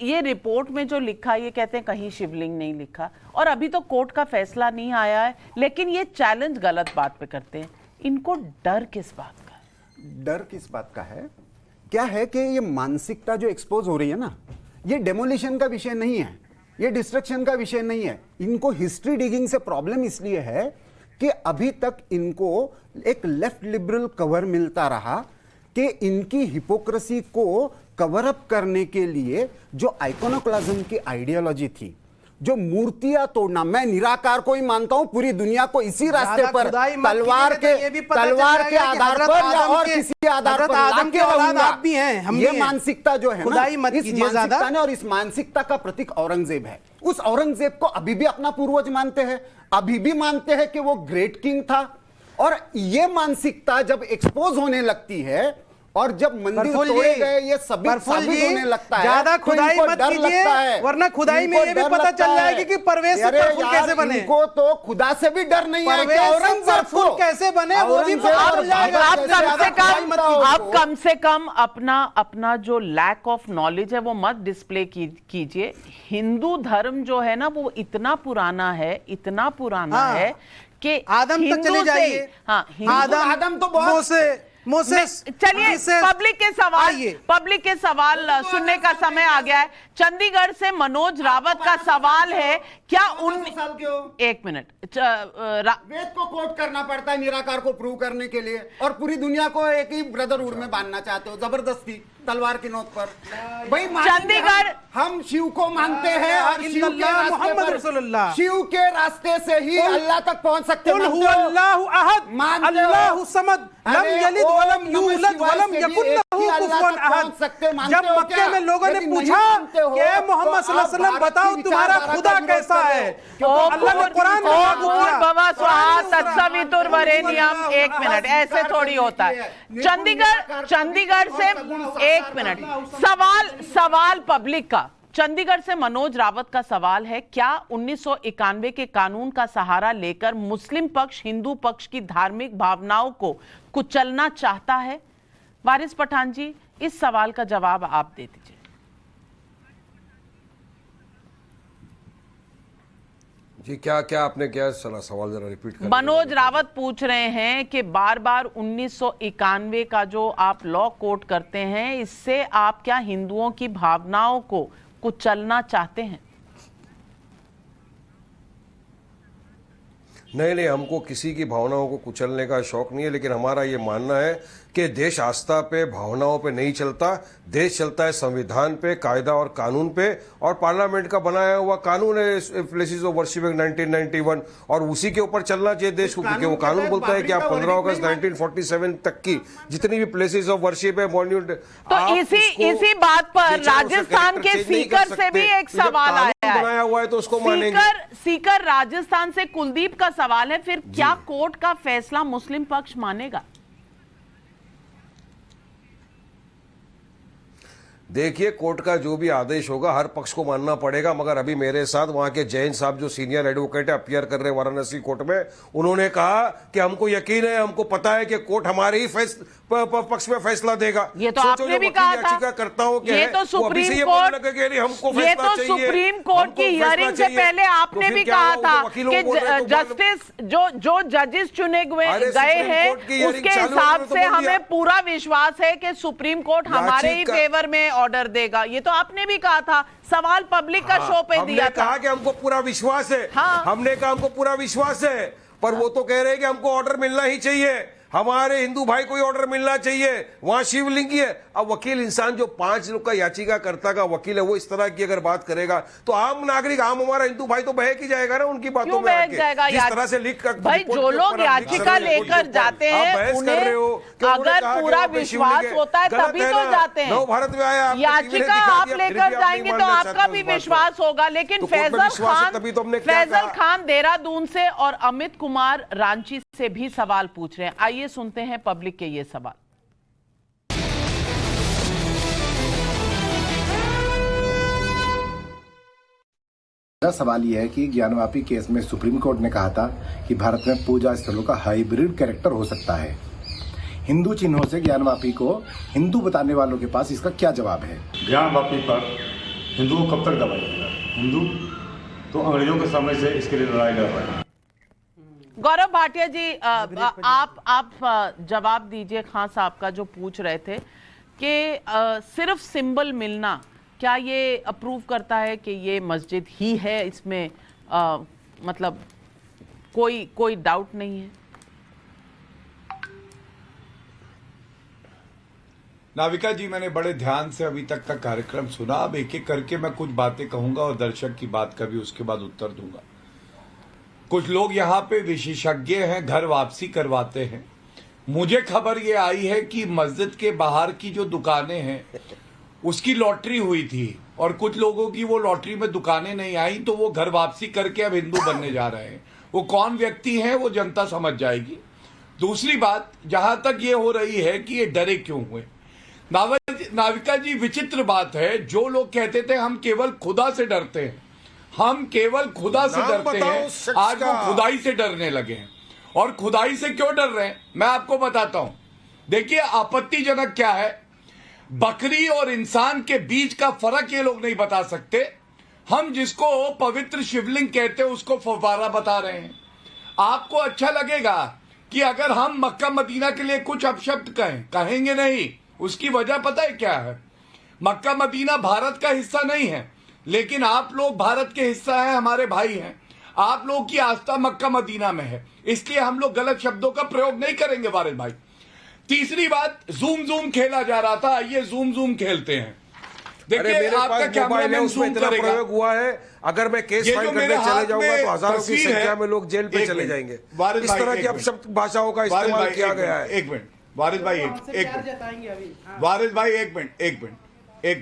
ये रिपोर्ट में जो लिखा, ये कहते हैं कहीं शिवलिंग नहीं लिखा, और अभी तो कोर्ट का फैसला नहीं आया है, लेकिन ये चैलेंज गलत बात पे करते हैं। इनको डर किस बात का है? डर किस बात का है? क्या है कि ये मानसिकता जो एक्सपोज हो रही है ना, ये डेमोलिशन का विषय नहीं है, ये डिस्ट्रक्शन का विषय नहीं है। इनको हिस्ट्री डिगिंग से प्रॉब्लम इसलिए है कि अभी तक इनको एक लेफ्ट लिबरल कवर मिलता रहा कि इनकी हिपोक्रेसी को कवर अप करने के लिए जो आइकोनोक्लाज्म की आइडियोलॉजी थी, जो मूर्तियां तोड़ना, मैं निराकार को ही मानता हूं, पूरी दुनिया को इसी रास्ते पर तलवार के आधार पर या और किसी आधार पर लाके रहूंगा। ये मानसिकता जो है ना, इस मानसिकता ने, और इस मानसिकता का प्रतीक औरंगजेब है। उस औरंगजेब को अभी भी अपना पूर्वज मानते हैं, अभी भी मानते हैं कि वो ग्रेट किंग था। और ये मानसिकता जब एक्सपोज होने लगती है और जब मंदिर तोड़े गए, ये सभी साबित होने लगता है, ज्यादा खुदाई मत कीजिए, वरना खुदाई में ये भी पता चल जाएगी कि परवेज से प्रफुल्ल कैसे बने। इनको तो खुदा से भी डर नहीं है कि औरंगजेब को कैसे बने वो भी पता चल जाएगा। आप कम से कम अपना जो लैक ऑफ नॉलेज है वो मत डिस्प्ले कीजिए। हिंदू धर्म जो है ना, वो इतना पुराना है कि आदम तक चले जाइए। हाँ, आदम तो बहुत चलिए, पब्लिक के सवाल सुनने का समय आ गया है। चंडीगढ़ से मनोज रावत का सवाल है, क्या एक मिनट, वेद को कोट करना पड़ता है निराकार को प्रूव करने के लिए, और पूरी दुनिया को एक ही ब्रदरहुड में बांधना चाहते हो जबरदस्ती तलवार की नोक पर। भाई चंडीगढ़, हम शिव को मानते हैं और शिव के रास्ते शिव के रास्ते से ही अल्लाह तक पहुंच सकते हैं। जब मक्के में लोगों ने पूछा कि मोहम्मद सल्लल्लाहु अलैहि वसल्लम बताओ तुम्हारा खुदा कैसा है, अल्लाह ने कुरान में लागू किया। बाबा स्वाहा तत्सवितुर्वरेण्यम। एक मिनट, ऐसे थोड़ी होता है। चंडीगढ़ से एक मिनट, सवाल पब्लिक का। चंडीगढ़ से मनोज रावत का सवाल है, क्या 1991 के कानून का सहारा लेकर मुस्लिम पक्ष हिंदू पक्ष की धार्मिक भावनाओं को कुचलना चाहता है? वारिस पठान जी, इस सवाल का जवाब आप दे दीजिए। जी, क्या आपने क्या सवाल जरा रिपीट कर। मनोज रावत पूछ रहे हैं कि बार बार 1991 का जो आप लॉ कोट करते हैं, इससे आप क्या हिंदुओं की भावनाओं को कुचलना चाहते हैं? नहीं, हमको किसी की भावनाओं को कुचलने का शौक नहीं है, लेकिन हमारा ये मानना है कि देश आस्था पे, भावनाओं पे नहीं चलता। देश चलता है संविधान पे, कायदा और कानून पे, और पार्लियामेंट का बनाया हुआ कानून है प्लेसेस ऑफ वर्शिप 1991, और उसी के ऊपर चलना चाहिए देश को, क्योंकि वो कानून बोलता है कि आप 15 अगस्त 1947 तक की जितनी भी प्लेसेस ऑफ वर्शिप है, मॉन्यूमेंट, तो इसी बात पर राजस्थान के स्पीकर से भी एक सवाल आया है, बनाया हुआ है तो उसको मानेंगे। स्पीकर राजस्थान से कुलदीप का सवाल है, फिर क्या कोर्ट का फैसला मुस्लिम पक्ष मानेगा? देखिए, कोर्ट का जो भी आदेश होगा हर पक्ष को मानना पड़ेगा, मगर अभी मेरे साथ वहां के जैन साहब जो सीनियर एडवोकेट है, अपीयर कर रहे हैं वाराणसी कोर्ट में, उन्होंने कहा कि हमको यकीन है, हमको पता है कि कोर्ट हमारे ही पक्ष में फैसला देगा। ये तो आपने भी कहा था, करताओ ये तो सुप्रीम कोर्ट, ये तो सुप्रीम कोर्ट की हियरिंग से पहले आपने भी कहा था कि जस्टिस जो जजेस चुने गए हैं उसके हिसाब से हमें पूरा विश्वास है कि सुप्रीम कोर्ट हमारे ही फेवर में ऑर्डर देगा। ये तो आपने भी कहा था, सवाल पब्लिक का शो पे दिया था। कहा कि हमको पूरा विश्वास है, हमने कहा हमको पूरा विश्वास है, पर वो तो कह रहे हैं कि हमको ऑर्डर मिलना ही चाहिए, हमारे हिंदू भाई को ऑर्डर मिलना चाहिए, वहां शिवलिंग है। अब वकील इंसान जो 5 लोग का याचिकाकर्ता का वकील है, वो इस तरह की अगर बात करेगा तो आम नागरिक, आम हमारा हिंदू भाई तो बहक ही जाएगा ना उनकी बातों में आके। जिस तरह से लिख कर भाई जो लोग याचिका लेकर जाते हैं उन्हें अगर पूरा विश्वास होता है तभी तो जाते हैं। नव भारत में आया, याचिका आप लेकर जाएंगे तो आपका भी विश्वास होगा। लेकिन फैजल खान देहरादून से और अमित कुमार रांची से भी सवाल पूछ रहे हैं। आइए सुनते हैं पब्लिक के ये सवाल। सवाल यह है कि ज्ञानवापी केस में सुप्रीम कोर्ट ने कहा था कि भारत में पूजा स्थलों का हाइब्रिड कैरेक्टर हो सकता है। हिंदू चिन्हों से ज्ञानवापी को हिंदू बताने वालों के पास इसका क्या जवाब है? ज्ञानवापी पर हिंदुओं कब तक दबाएगा? हिंदू तो अंग्रेजों के समय से इसके लिए लड़ाई लड़ रहे हैं। गौरव भाटिया जी, आप जवाब दीजिए खान साहब का जो पूछ रहे थे कि सिर्फ सिंबल मिलना क्या ये अप्रूव करता है कि ये मस्जिद ही है, इसमें मतलब कोई डाउट नहीं है? नाविका जी, मैंने बड़े ध्यान से अभी तक का कार्यक्रम सुना। अब एक एक करके मैं कुछ बातें कहूंगा और दर्शक की बात का भी उसके बाद उत्तर दूंगा। कुछ लोग यहाँ पे विशेषज्ञ हैं, घर वापसी करवाते हैं। मुझे खबर ये आई है कि मस्जिद के बाहर की जो दुकानें हैं उसकी लॉटरी हुई थी और कुछ लोगों की वो लॉटरी में दुकानें नहीं आई, तो वो घर वापसी करके अब हिंदू बनने जा रहे हैं। वो कौन व्यक्ति हैं वो जनता समझ जाएगी। दूसरी बात, जहां तक ये हो रही है कि ये डरे क्यों हुए, नाविका जी, विचित्र बात है। जो लोग कहते थे हम केवल खुदा से डरते हैं, हम केवल खुदा से डरते हैं, आज वो खुदाई से डरने लगे हैं। और खुदाई से क्यों डर रहे हैं मैं आपको बताता हूं। देखिए, आपत्तिजनक क्या है, बकरी और इंसान के बीच का फर्क ये लोग नहीं बता सकते। हम जिसको पवित्र शिवलिंग कहते हैं उसको फव्वारा बता रहे हैं। आपको अच्छा लगेगा कि अगर हम मक्का मदीना के लिए कुछ अपशब्द कहेंगे नहीं। उसकी वजह पता है क्या है? मक्का मदीना भारत का हिस्सा नहीं है, लेकिन आप लोग भारत के हिस्सा हैं, हमारे भाई हैं। आप लोग की आस्था मक्का मदीना में है, इसलिए हम लोग गलत शब्दों का प्रयोग नहीं करेंगे वारिद भाई। तीसरी बात, जूम खेला जा रहा था, ये जूम खेलते हैं। देखिए, आपका कैमरामैन जूम करेगा। प्रयोग हुआ है, अगर मैं केस फाइल करने चले जाऊंगा तो हजारों की संख्या में लोग जेल पे चले जाएंगे। इस तरह की अपशब्द भाषाओं का इस्तेमाल किया गया है। एक मिनट वारिद भाई, एक मिनट वारिद भाई, एक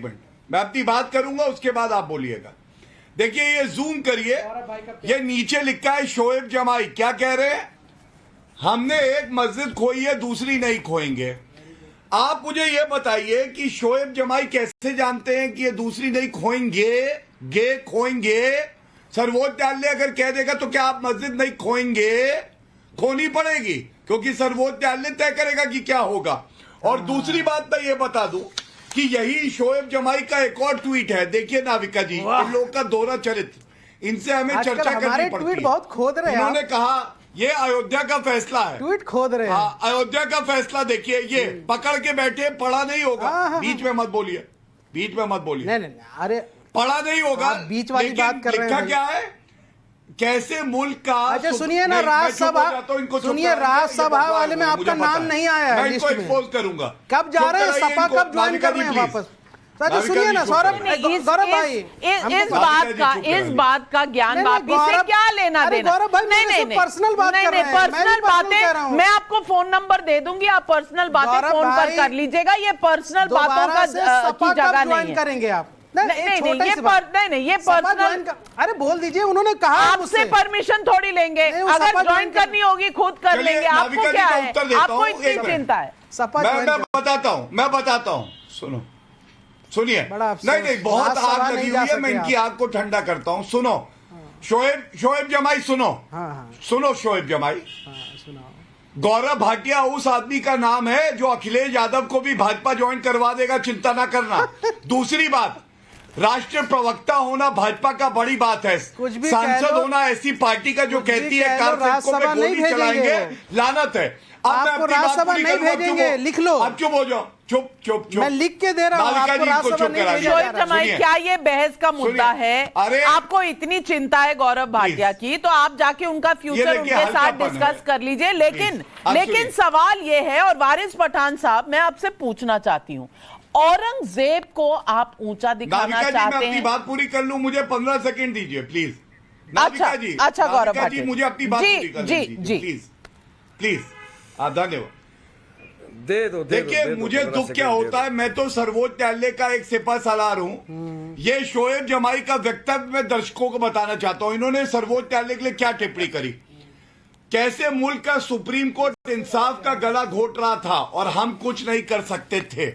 मिनट मैं अपनी बात करूंगा, उसके बाद आप बोलिएगा। देखिए, ये जूम करिए, ये नीचे लिखा है शोएब जमाई। क्या कह रहे हैं? हमने एक मस्जिद खोई है, दूसरी नहीं खोएंगे। आप मुझे ये बताइए कि शोएब जमाई कैसे जानते हैं कि ये दूसरी नहीं खोएंगे? सर्वोच्च न्यायालय अगर कह देगा तो क्या आप मस्जिद नहीं खोएंगे? खोनी पड़ेगी, क्योंकि सर्वोच्च न्यायालय तय करेगा कि क्या होगा। और दूसरी बात मैं ये बता दूं कि यही शोएब जमाई का एक और ट्वीट है। देखिए नाविका जी, इन लोगों का दोहरा चरित्र, इनसे हमें चर्चा करनी पड़ती है। बहुत खोद रहे हैं। उन्होंने कहा ये अयोध्या का फैसला है, ट्वीट खोद रहे हैं। हाँ, अयोध्या का फैसला देखिए, ये पकड़ के बैठे, पढ़ा नहीं होगा। बीच में मत बोलिए, नहीं, अरे पढ़ा नहीं होगा, बीच वाली बात कर रहे हैं। लिखा क्या है, कैसे मुल्क का। अच्छा सुनिए ना, राज्यसभा वाले में आपका नाम नहीं आया है लिस्ट में। एक्सपोज करूंगा। कब जा रहे हैं, सपा कब ज्वाइन कर रहे हैं वापस? सुनिए ना सौरभ, गौरव भाई, इस बात का ज्ञान वापी से क्या लेना देना? गौरव भाई, नहीं, पर्सनल बात कर रहे हैं। पर्सनल बातें मैं आपको फोन नंबर दे दूंगी, आप पर्सनल बातें फोन पर कर लीजिएगा। ये पर्सनल बातों का की जगह नहीं है। करेंगे आप? नहीं, ये पर्सनल। अरे बोल दीजिए, उन्होंने कहा आपसे परमिशन थोड़ी लेंगे। अगर ज्वाइन करनी होगी खुद कर लेंगे। आपको क्या है, आपको इतनी चिंता है? मैं बताता हूँ, सुनो। सुनिए, बड़ा अफसोस। नहीं बहुत राज्यसभा आग नहीं लगी जा हुई है, सके मैं इनकी आप। आग को ठंडा करता हूं। सुनो शोएब जमाई, सुनो सुनो शोएब जमाई, गौरव भाटिया उस आदमी का नाम है जो अखिलेश यादव को भी भाजपा ज्वाइन करवा देगा, चिंता ना करना। दूसरी बात, राष्ट्रीय प्रवक्ता होना भाजपा का बड़ी बात है। कुछ भी सांसद होना ऐसी पार्टी का जो कहती है कारपेटों पे गोली चलाएंगे, लानत है। अब मैं आपको अपनी बात राज्यसभा पूरी नहीं करूंगा, भेजेंगे, लिख लो। अब चुप हो जाओ, चुप चुप चुप। मैं लिख के दे रहा हूं, नाविका आपको जी इनको राज्यसभा चुप नहीं करा भेजा दीजिए। जा शोएब रहा। जमाई, सुनिए। क्या ये बहस का मुद्दा सुनिए। है? अरे आपको इतनी चिंता है गौरव भाटिया की, तो आप जाके उनका फ्यूचर देखिए, उनके साथ हल्कापन डिस्कस है। कर लीजिए। लेकिन आप लेकिन सुनिए। सवाल ये है, और वारिस पठान साहब, मैं आपसे पूछना चाहती हूँ, औरंगजेब को आप ऊंचा दिखाना नाविका जी, मैं चाहते अपनी हैं? बात पूरी कर लूं, मुझे 15 सेकंड दीजिए प्लीज। अच्छा, नाविका जी, अच्छा गौरव नाविका जी, भाटिया, मुझे अपनी बात जी, पूरी कर जी, दीजिए जी। Please please. धन्यवाद। दे दो देखिए, मुझे दुख क्या होता है, मैं तो सर्वोच्च न्यायालय का एक सिपा सलार हूं। ये शोएब जमाई का वक्तव्य मैं दर्शकों को बताना चाहता हूं। इन्होंने सर्वोच्च न्यायालय के लिए क्या टिप्पणी करी, कैसे मुल्क का सुप्रीम कोर्ट इंसाफ का गला घोट रहा था और हम कुछ नहीं कर सकते थे।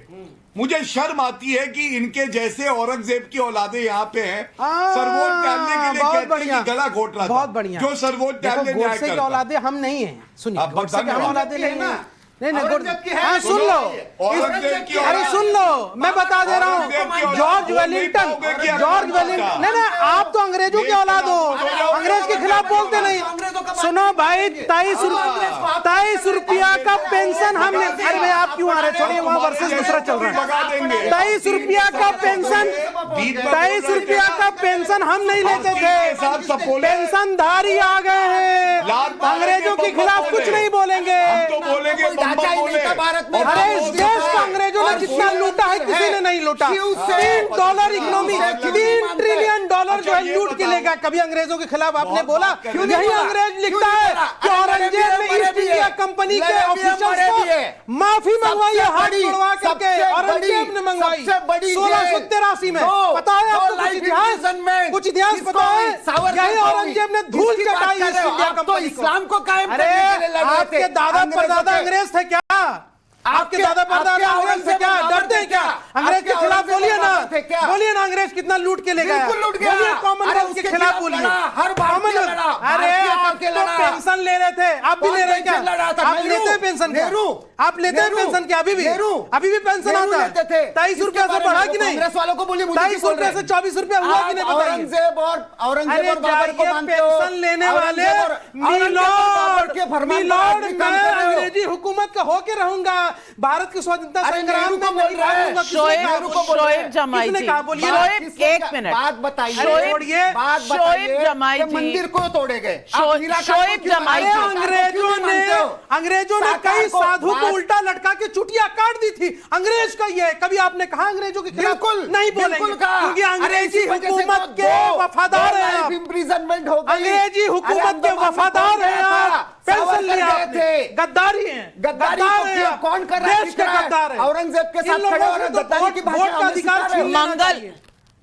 मुझे शर्म आती है कि इनके जैसे औरंगजेब की औलादे यहाँ पे हैं, सर्वोच्च न्यायालय के लिए कहते हैं कि गला घोट रहा था। बहुत बढ़िया। जो सर्वोच्च न्यायालय न्याय गोडसे की करता। औलादे हम नहीं हैं। सुनिए, अब गोडसे के हम धन्यवाद। औलादे नहीं हैं। नहीं औरंगजेब की है। हाँ, सुन लो, औरंगजेब की अरे औलाद। सुन लो, मैं बता दे रहा औरंगजेब की हूँ, औलाद जॉर्ज बोल नहीं वेलिंगटन, पाओगे कि जॉर्ज वेलिंगटन, नहीं नहीं, आप तो अंग्रेजों की औलाद हो, अंग्रेज के खिलाफ बोलते नहीं। सुनो भाई, 23 रुपया का पेंशन हमने, अरे भाई आप क्यों आ रहे, छोड़िए, वहां वर्सेस दूसरा चल रहा है। 23 रुपया का पेंशन, 23 रुपया का पेंशन हम नहीं लेते थे, पेंशनधारी आ गए हैं, अंग्रेजों के खिलाफ कुछ नहीं बोलेंगे। तो बोलेंगे अरे इस देश को अंग्रेजों ने जितना लूटा है किसी ने नहीं लूटा। $3 इकोनॉमी, $3 ट्रिलियन जो है लूट के लेगा। कभी अंग्रेजों के खिलाफ आपने बोला? यही अंग्रेज लिखता है कि औरंगजेब ने ईस्ट इंडिया कंपनी के ऑफिसर्स को माफी मंगवाई है, हाथ तोड़वा करके औरंगजेब ने मंगवाई 1683 में। पता है आपको कुछ इतिहास? कुछ इतिहास पता है? यही औरंगजेब ने धूल चटाई ईस्ट इंडिया कंपनी को। इस्लाम को कायम अरे करने के लिए लड़ रहे थे। आपके दादा परदादा अंग्रेज थे क्या? आपके दादा परदादा अंग्रेज थे क्या? डरते हैं क्या? अंग्रेज के खिलाफ बोलिए ना, बोलिए ना, अंग्रेज कितना लूट के ले गया? बोलिए कॉमनवेल्थ के खिलाफ बोलिए। हर कॉमनवेल्थ, अरे आप तो पेंशन ले रहे थे, आप भी ले रहे हैं क्या? आप लेते हैं पेंशन क्या? आप लेते हैं पेंशन क्या? अभी भी पेंशन आता है? 23 रुपया से बढ़ा कि नहीं? कांग्रेस वालों को बोलिए, 23 रुपया से 24 रुपया हुआ कि नहीं? बताइए। औरंगजेब और बाबर को मानते हो? पेंशन लेने वाले मिलॉर्ड, मैं अंग्रेजी हुकूमत का होके रहूंगा, भारत की स्वतंत्रता संग्राम में नहीं रहूंगा। शोएब जमाई जी, शोएब एक मिनट, बात बताइए, शोएब जमाई जी, मंदिर को तोड़े गए। शोएब जमाई जी, अंग्रेजों ने कई साधु को उल्टा लटका के चुटिया काट दी थी। अंग्रेज का ये, कभी आपने कहा अंग्रेजों के खिलाफ नहीं बोलेंगे? क्योंकि अंग्रेजी हुकूमत के वफादार हैं आप। इम्प्रिजनमेंट हो गई, अंग्रेजी हुकूमत के वफादार हैं आप। पेंशन लिया आपने, गद्दारी हैं, गद्दारी हैं, कौन कर रहा है? देश के गद्दार हैं। औरंगजेब के साथ खड़े और गद्दारी की भाषा वोट का अधिकार छीन लेना चाहिए।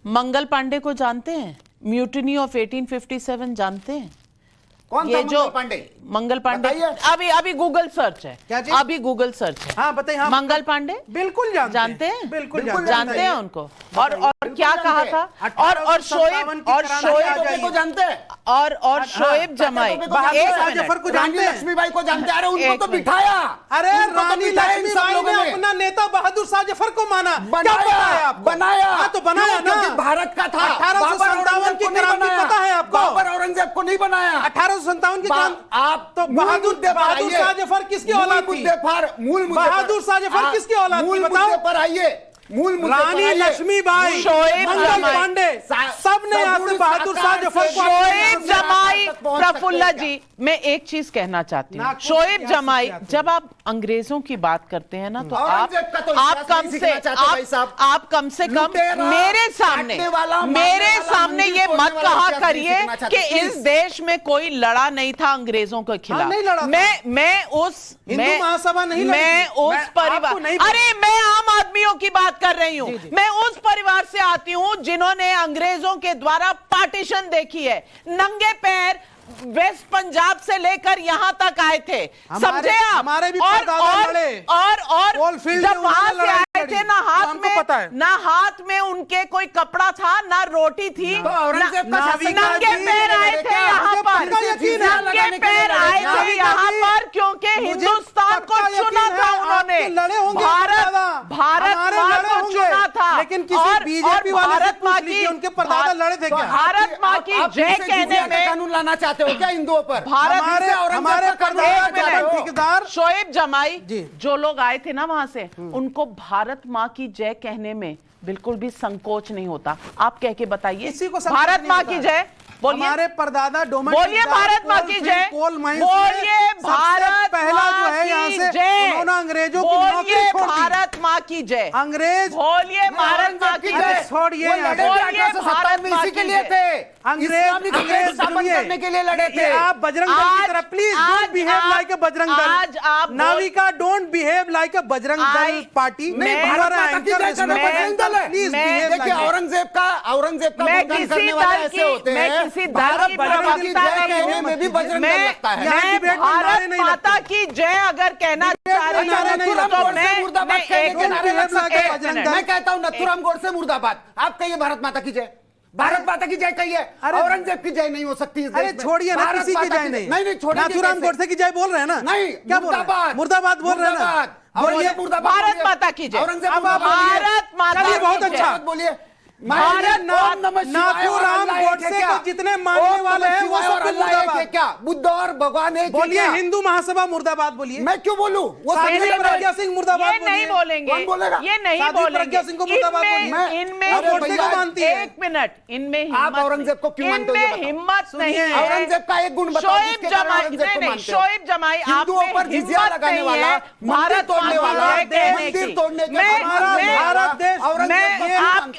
मंगल पांडे को जानते हैं? म्यूटिनी ऑफ 1857 जानते हैं? कौन ये था जो मंगल पांडे? मंगल पांडे, अभी गूगल सर्च है, क्या जी? अभी गूगल सर्च है। हाँ बताइए। हाँ, मंगल पांडे बिल्कुल जानते हैं? बिल्कुल जानते हैं उनको। और क्या कहा था? और शोएब को जानते हैं, और शोएब जमाई, बहादुर जफर को जानते हैं? लक्ष्मीबाई को जानते हैं? अरे उनको तो बिठाया। अरे रानी लक्ष्मीबाई ने अपना नेता बहादुर शाह जफर को माना, बनाया। हाँ तो बनाया ना, भारत का था। 1857 की क्रांति पता है आपको? बाबर औरंगजेब को नहीं बनाया। 1857 की क्रांति। आप तो बहादुर शाह जफर किसकी औलाद थी? बहादुर शाह जफर किसकी औलाद थी बताओ? पर आइए, मूल रानी लक्ष्मीबाई, मंगल पांडे, सब ने यहाँ से बहादुर शाह जफर को। शोएब जमाई, प्रफुल्ला जी, मैं एक चीज कहना चाहती हूँ। शोएब जमाई, जब आप अंग्रेजों की बात करते हैं ना, तो आप कम से कम मेरे सामने ये मत कहा करिए कि इस देश में कोई लड़ा नहीं था अंग्रेजों के खिलाफ। मैं उस परिवार, अरे मैं आम आदमियों की बात कर रही हूं। मैं उस परिवार से आती हूं जिन्होंने अंग्रेजों के द्वारा पार्टीशन देखी है, नंगे पैर वेस्ट पंजाब से लेकर यहाँ तक आए थे, समझे आप? हमारे भी और कोलफील्ड जब वहां से आए थे ना हाथ में उनके कोई कपड़ा था, ना रोटी थी, नंगे पैर आए थे यहाँ पर, नंगे पैर आए थे यहाँ पर, क्योंकि हिंदुस्तान को चुना था उन्होंने, भारत माँ को चुना था। लेकिन किसी बीजेपी वाले से पूछ लीजिए, उनके परदादा लड़े थे क्या? भारत माँ की जय कहने में कानून लाना चाहते हो क्या हिंदुओं पर? हमारे ठेकेदार शोएब जमाई जो लोग आए थे ना वहां से, उनको भारत माँ की जय कहने में बिल्कुल भी संकोच नहीं होता। आप कह के बताइए भारत माँ की जय, बोलिए। हमारे परदादा बोलिए भारत माँ की जय, बोलिए भारत पहला जो है यहाँ से उन्होंने अंग्रेजों की नौकरी छोड़ दी। भारत माँ की जय, अंग्रेज बोलिए भारत माँ की जय, छोड़िए, बोलिए भारत माँ की के लिए जय। थे, अंग्रेज करने के लिए लड़े थे। आप बजरंग दल की तरह प्लीज डोंट बिहेव लाइक अ बजरंग दल। आज आप Navika don't behave like a Bajrang Dal party. देखिए औरंगजेब का मैं बलिदान किसी करने वाले दल ऐसे होते की, मैं हैं। किसी दल भारत की माता की प्रवक्ता जय नहीं कहने हूं। में भी बजरंग दल लगता है। मैं भारत माता की जय अगर कहना चाह रही हूं तो मैं कहता हूँ नथुराम गोडसे मुर्दाबाद, आप कहिए भारत माता की जय, भारत माता की जय कहिए। औरंगजेब की जय नहीं हो सकती। अरे छोड़िए ना, किसी की जय नहीं। नहीं छोड़िए, नाथुराम गोडसे की जय बोल रहे हैं ना? नहीं, क्या बोल रहे हैं? मुर्दाबाद बोल रहे हैं ना? बोलिए भारत माता की जय, भारत माता की बहुत अच्छा बोलिए। नाथुराम गोडसे को जितने मानने वाले हैं वो सब मुर्दाबाद। क्या बुद्ध और भगवान है? बोलिए हिंदू महासभा मुर्दाबाद बोलिए। मैं क्यों बोलूं? वो प्रज्ञा सिंह मुर्दाबाद ये नहीं बोलेंगे, कौन बोलेगा? ये नहीं बोलेंगे। प्रज्ञा सिंह को मुर्दाबाद बोलिए। इनमें गोडसे को मानती है। एक मिनट, इनमें आप औरंगजेब को क्यों मानते हो? इनमें हिम्मत नहीं है। औरंगजेब का एक गुण बताओ शोएब जमाई, नहीं शोएब जमाई, आप हिंदुओं पर जिजिया लगाने वाला, भारत तोड़ने वाला, मंदिर तोड़ने के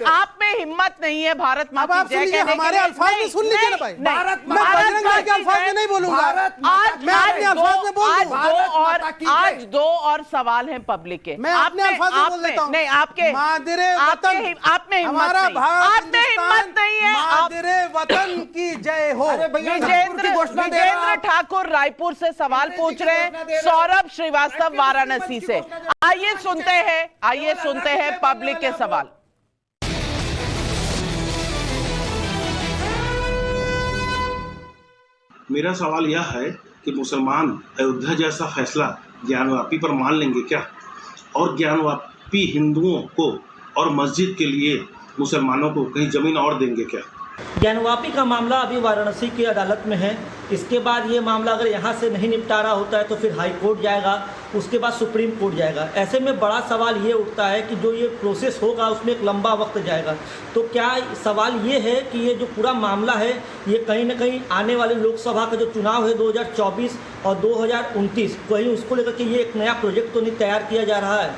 आप में हिम्मत नहीं है भारत माँ अब आप की जय सुनिए, कहने हमारे अल्फाज में सुन लीजिए ना भाई। भारत मैं बजरंग दल के अल्फाज में नहीं बोलूंगा, मैं अपने अल्फाज में बोल दूं। आज दो और सवाल हैं पब्लिक के, मैं अपने अल्फाज में बोल देता हूं। नहीं आपके मादिरे वतन, आप में हमारा आप में हिम्मत नहीं है। मादिरे वतन की जय हो। विजेंद्र ठाकुर रायपुर से सवाल पूछ रहे हैं, सौरभ श्रीवास्तव वाराणसी से। आइए सुनते हैं पब्लिक के सवाल। मेरा सवाल यह है कि मुसलमान अयोध्या जैसा फैसला ज्ञानवापी पर मान लेंगे क्या, और ज्ञानवापी हिंदुओं को और मस्जिद के लिए मुसलमानों को कहीं ज़मीन और देंगे क्या? ज्ञानवापी का मामला अभी वाराणसी की अदालत में है। इसके बाद ये मामला अगर यहाँ से नहीं निपटारा होता है तो फिर हाई कोर्ट जाएगा, उसके बाद सुप्रीम कोर्ट जाएगा। ऐसे में बड़ा सवाल ये उठता है कि जो ये प्रोसेस होगा उसमें एक लंबा वक्त जाएगा। तो क्या सवाल ये है कि ये जो पूरा मामला है ये कहीं ना कहीं आने वाले लोकसभा का जो चुनाव है 2024 और 2029, कहीं उसको लेकर के ये एक नया प्रोजेक्ट तो नहीं तैयार किया जा रहा है?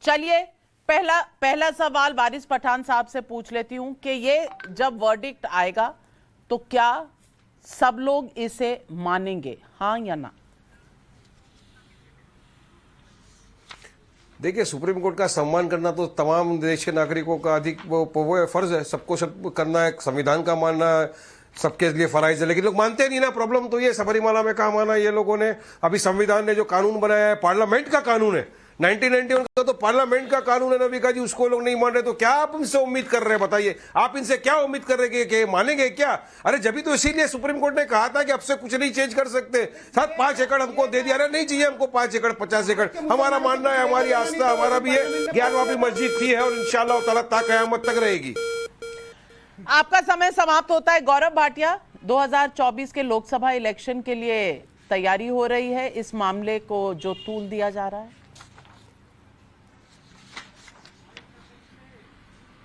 चलिए पहला सवाल वारिस पठान साहब से पूछ लेती हूं कि ये जब वर्डिक्ट आएगा तो क्या सब लोग इसे मानेंगे, हाँ या ना? देखिए, सुप्रीम कोर्ट का सम्मान करना तो तमाम देश के नागरिकों का अधिक वो फर्ज है, सबको सब करना है, संविधान का मानना सबके लिए फराइज है, लेकिन लोग मानते नहीं ना। प्रॉब्लम तो ये सबरीमाला में कहा माना ये लोगों ने। अभी संविधान ने जो कानून बनाया है पार्लियामेंट का कानून है, 1991 का तो पार्लियामेंट का कानून है नविका जी, उसको लोग नहीं मान रहे। तो क्या आप इनसे उम्मीद कर रहे हैं, बताइए आप इनसे क्या उम्मीद कर रहे हैं कि मानेंगे क्या? अरे जब भी तो इसीलिए सुप्रीम कोर्ट ने कहा था कि अब से कुछ नहीं चेंज कर सकते। साथ 5 एकड़ हमको दे दिया, अरे नहीं चाहिए हमको 5 एकड़ 50 एकड़, हमारा मानना है, हमारी आस्था हमारा भी है, ज्ञानवापी मस्जिद थी है और इंशाअल्लाह ताला ता क़यामत तक रहेगी। आपका समय समाप्त होता है। गौरव भाटिया, 2024 के लोकसभा इलेक्शन के लिए तैयारी हो रही है, इस मामले को जो तूल दिया जा रहा है।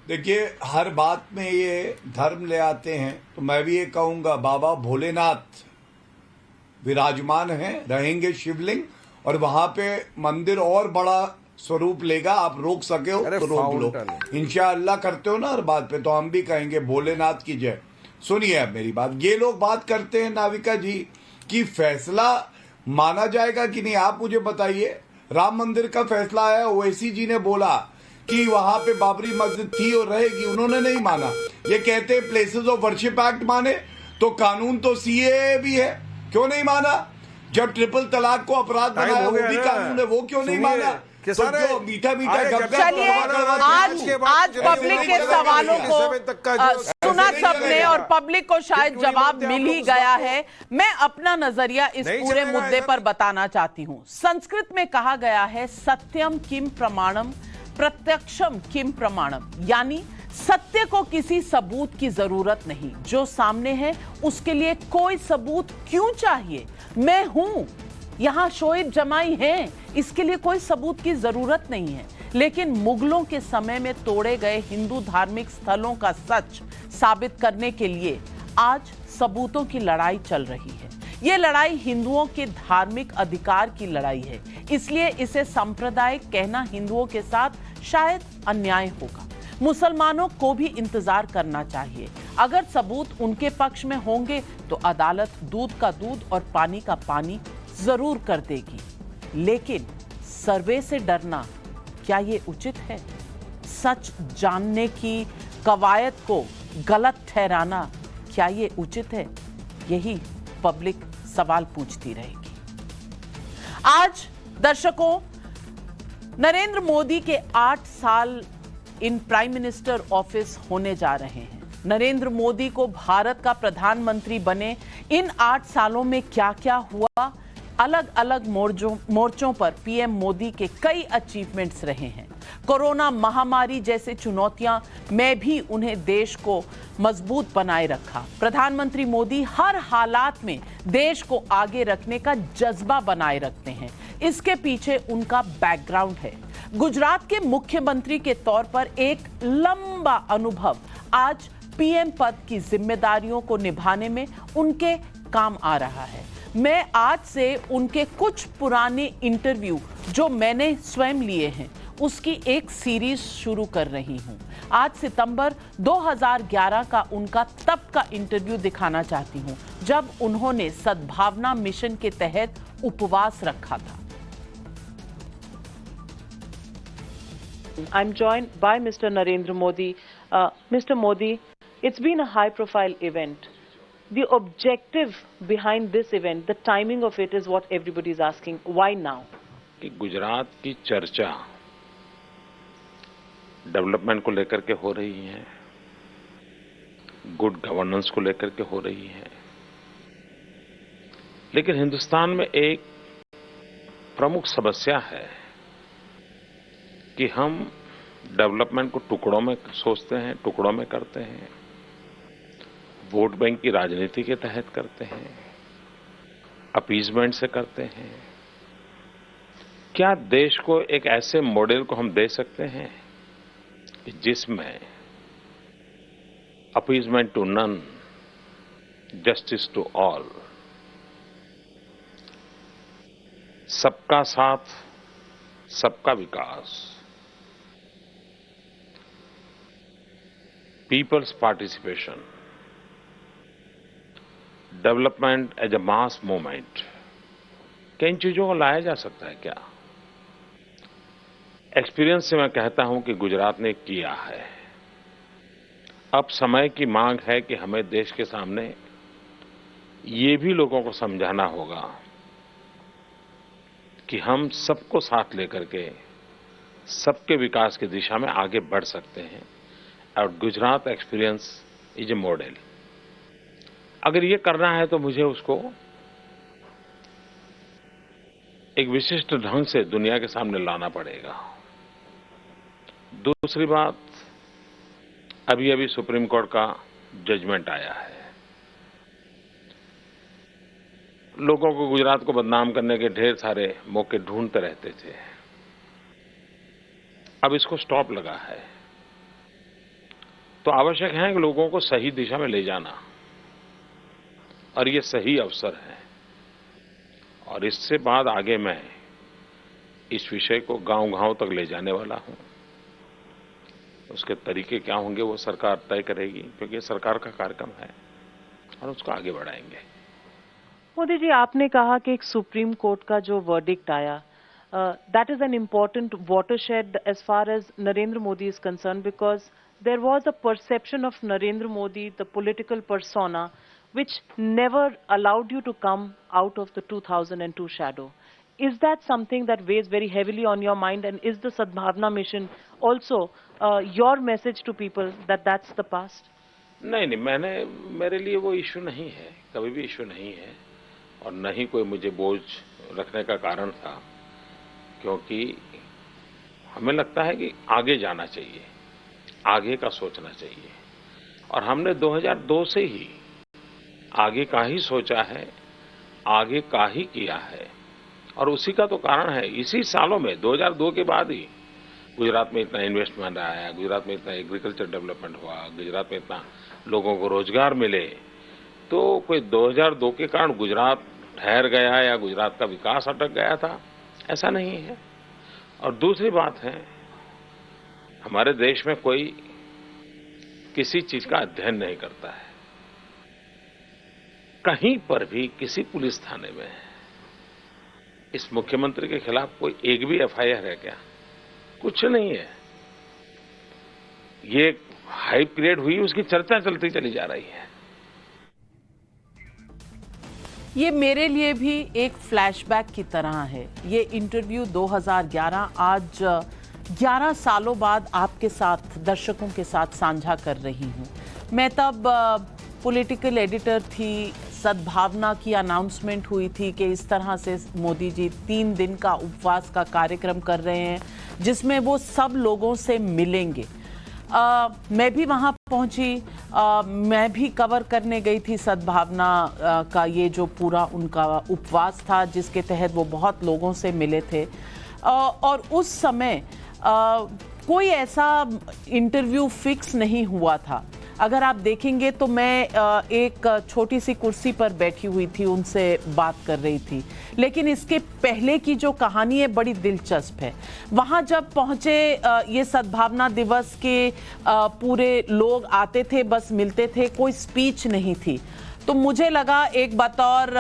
देखिए, हर बात में ये धर्म ले आते हैं, तो मैं भी ये कहूंगा बाबा भोलेनाथ विराजमान हैं, रहेंगे शिवलिंग, और वहां पे मंदिर और बड़ा स्वरूप लेगा। आप रोक सके हो तो रोक लो, इंशाअल्लाह। करते हो ना हर बात पे, तो हम भी कहेंगे भोलेनाथ की जय। सुनिए अब मेरी बात, ये लोग बात करते हैं नाविका जी कि फैसला माना जाएगा कि नहीं। आप मुझे बताइए, राम मंदिर का फैसला आया, ओवैसी जी ने बोला कि वहां पे बाबरी मस्जिद थी और रहेगी, उन्होंने नहीं माना। ये कहते हैं प्लेसेस ऑफ वर्शिप एक्ट माने, तो कानून तो सीए भी है, क्यों नहीं माना? जब ट्रिपल तलाक को अपराध बनाया वो भी कानून है, वो क्यों नहीं माना? तो जो मीठा मीठा चलिए, आज पब्लिक के सवालों को सुना सबने और पब्लिक को शायद जवाब मिल ही गया है। मैं अपना नजरिया इस पूरे मुद्दे पर बताना चाहती हूं। संस्कृत में कहा गया है सत्यम किम प्रमाणम प्रत्यक्षम किम प्रमाणम, यानी सत्य को किसी सबूत की जरूरत नहीं, जो सामने है उसके लिए कोई सबूत क्यों चाहिए? मैं हूं, यहां शोएब जमाई हैं, इसके लिए कोई सबूत की जरूरत नहीं है। लेकिन मुगलों के समय में तोड़े गए हिंदू धार्मिक स्थलों का सच साबित करने के लिए आज सबूतों की लड़ाई चल रही है। ये लड़ाई हिंदुओं के धार्मिक अधिकार की लड़ाई है, इसलिए इसे सांप्रदायिक कहना हिंदुओं के साथ शायद अन्याय होगा। मुसलमानों को भी इंतजार करना चाहिए। अगर सबूत उनके पक्ष में होंगे तो अदालत दूध का दूध और पानी का पानी जरूर कर देगी। लेकिन सर्वे से डरना क्या ये उचित है? सच जानने की कवायद को गलत ठहराना क्या ये उचित है? यही पब्लिक सवाल पूछती रहेगी। आज दर्शकों, नरेंद्र मोदी के 8 साल इन प्राइम मिनिस्टर ऑफिस होने जा रहे हैं। नरेंद्र मोदी को भारत का प्रधानमंत्री बने इन 8 सालों में क्या क्या हुआ, अलग अलग मोर्चों पर पीएम मोदी के कई अचीवमेंट्स रहे हैं। कोरोना महामारी जैसे चुनौतियां में भी उन्हें देश को मजबूत बनाए रखा। प्रधानमंत्री मोदी हर हालात में देश को आगे रखने का जज्बा बनाए रखते हैं। इसके पीछे उनका बैकग्राउंड है। गुजरात के मुख्यमंत्री के तौर पर एक लंबा अनुभव आज पीएम पद की जिम्मेदारियों को निभाने में उनके काम आ रहा है। मैं आज से उनके कुछ पुराने इंटरव्यू जो मैंने स्वयं लिए हैं उसकी एक सीरीज शुरू कर रही हूं। आज सितंबर 2011 का उनका तब का इंटरव्यू दिखाना चाहती हूं, जब उन्होंने सद्भावना मिशन के तहत उपवास रखा था। I'm joined by Mr. Narendra Modi. Mr. Modi, it's been a high-profile event. The objective behind this event, the timing of it is what everybody is asking. Why now? कि गुजरात की चर्चा डेवलपमेंट को लेकर के हो रही है, गुड गवर्नेंस को लेकर के हो रही है, लेकिन हिंदुस्तान में एक प्रमुख समस्या है कि हम डेवलपमेंट को टुकड़ों में सोचते हैं, टुकड़ों में करते हैं, वोट बैंक की राजनीति के तहत करते हैं, अपीजमेंट से करते हैं। क्या देश को एक ऐसे मॉडल को हम दे सकते हैं कि जिसमें appeasement to none, justice to all, सबका साथ, सबका विकास, people's participation, development as a mass movement, क्या इन चीजों को लाया जा सकता है? क्या एक्सपीरियंस से मैं कहता हूं कि गुजरात ने किया है। अब समय की मांग है कि हमें देश के सामने ये भी लोगों को समझाना होगा कि हम सबको साथ लेकर के सबके विकास की दिशा में आगे बढ़ सकते हैं, और Gujarat experience is a model. अगर ये करना है तो मुझे उसको एक विशिष्ट ढंग से दुनिया के सामने लाना पड़ेगा। दूसरी बात, अभी अभी सुप्रीम कोर्ट का जजमेंट आया है। लोगों को गुजरात को बदनाम करने के ढेर सारे मौके ढूंढते रहते थे, अब इसको स्टॉप लगा है। तो आवश्यक है कि लोगों को सही दिशा में ले जाना, और ये सही अवसर है। और इससे बाद आगे मैं इस विषय को गांव-गांव तक ले जाने वाला हूं। उसके तरीके क्या होंगे वो सरकार तय करेगी, क्योंकि सरकार का कार्यक्रम है, और उसको आगे बढ़ाएंगे। मोदी जी, आपने कहा कि एक सुप्रीम कोर्ट का जो वर्डिक्ट आया, that is an important watershed as far as Narendra Modi is concerned, because there was a perception of Narendra Modi, the political persona, which never allowed you to come out of the 2002 shadow. Is that something that weighs very heavily on your mind, and is the Sadbhavna mission also your message to people that that's the past? नहीं, मेरे लिए वो issue नहीं है, कभी भी issue नहीं है, और न ही कोई मुझे बोझ रखने का कारण था, क्योंकि हमें लगता है कि आगे जाना चाहिए, आगे का सोचना चाहिए, और हमने 2002 से ही आगे का ही सोचा है, आगे का ही किया है, और उसी का तो कारण है इसी सालों में 2002 के बाद ही गुजरात में इतना इन्वेस्टमेंट आया, गुजरात में इतना एग्रीकल्चर डेवलपमेंट हुआ, गुजरात में इतना लोगों को रोजगार मिले। तो कोई 2002 के कारण गुजरात ठहर गया या गुजरात का विकास अटक गया था, ऐसा नहीं है। और दूसरी बात है, हमारे देश में कोई किसी चीज का अध्ययन नहीं करता है। कहीं पर भी किसी पुलिस थाने में इस मुख्यमंत्री के खिलाफ कोई एक भी एफआईआर है क्या? कुछ नहीं है। ये हाइप क्रिएट हुई, उसकी चर्चा चलती चली जा रही है। ये मेरे लिए भी एक फ्लैशबैक की तरह है। ये इंटरव्यू 2011, आज 11 सालों बाद आपके साथ, दर्शकों के साथ साझा कर रही हूँ। मैं तब पॉलिटिकल एडिटर थी। सद्भावना की अनाउंसमेंट हुई थी कि इस तरह से मोदी जी 3 दिन का उपवास का कार्यक्रम कर रहे हैं, जिसमें वो सब लोगों से मिलेंगे। मैं भी वहाँ पहुँची, मैं भी कवर करने गई थी सद्भावना का ये जो पूरा उनका उपवास था, जिसके तहत वो बहुत लोगों से मिले थे। और उस समय कोई ऐसा इंटरव्यू फिक्स नहीं हुआ था। अगर आप देखेंगे तो मैं एक छोटी सी कुर्सी पर बैठी हुई थी, उनसे बात कर रही थी। लेकिन इसके पहले की जो कहानी है बड़ी दिलचस्प है। वहाँ जब पहुँचे, ये सद्भावना दिवस के पूरे लोग आते थे, बस मिलते थे, कोई स्पीच नहीं थी। तो मुझे लगा, एक बतौर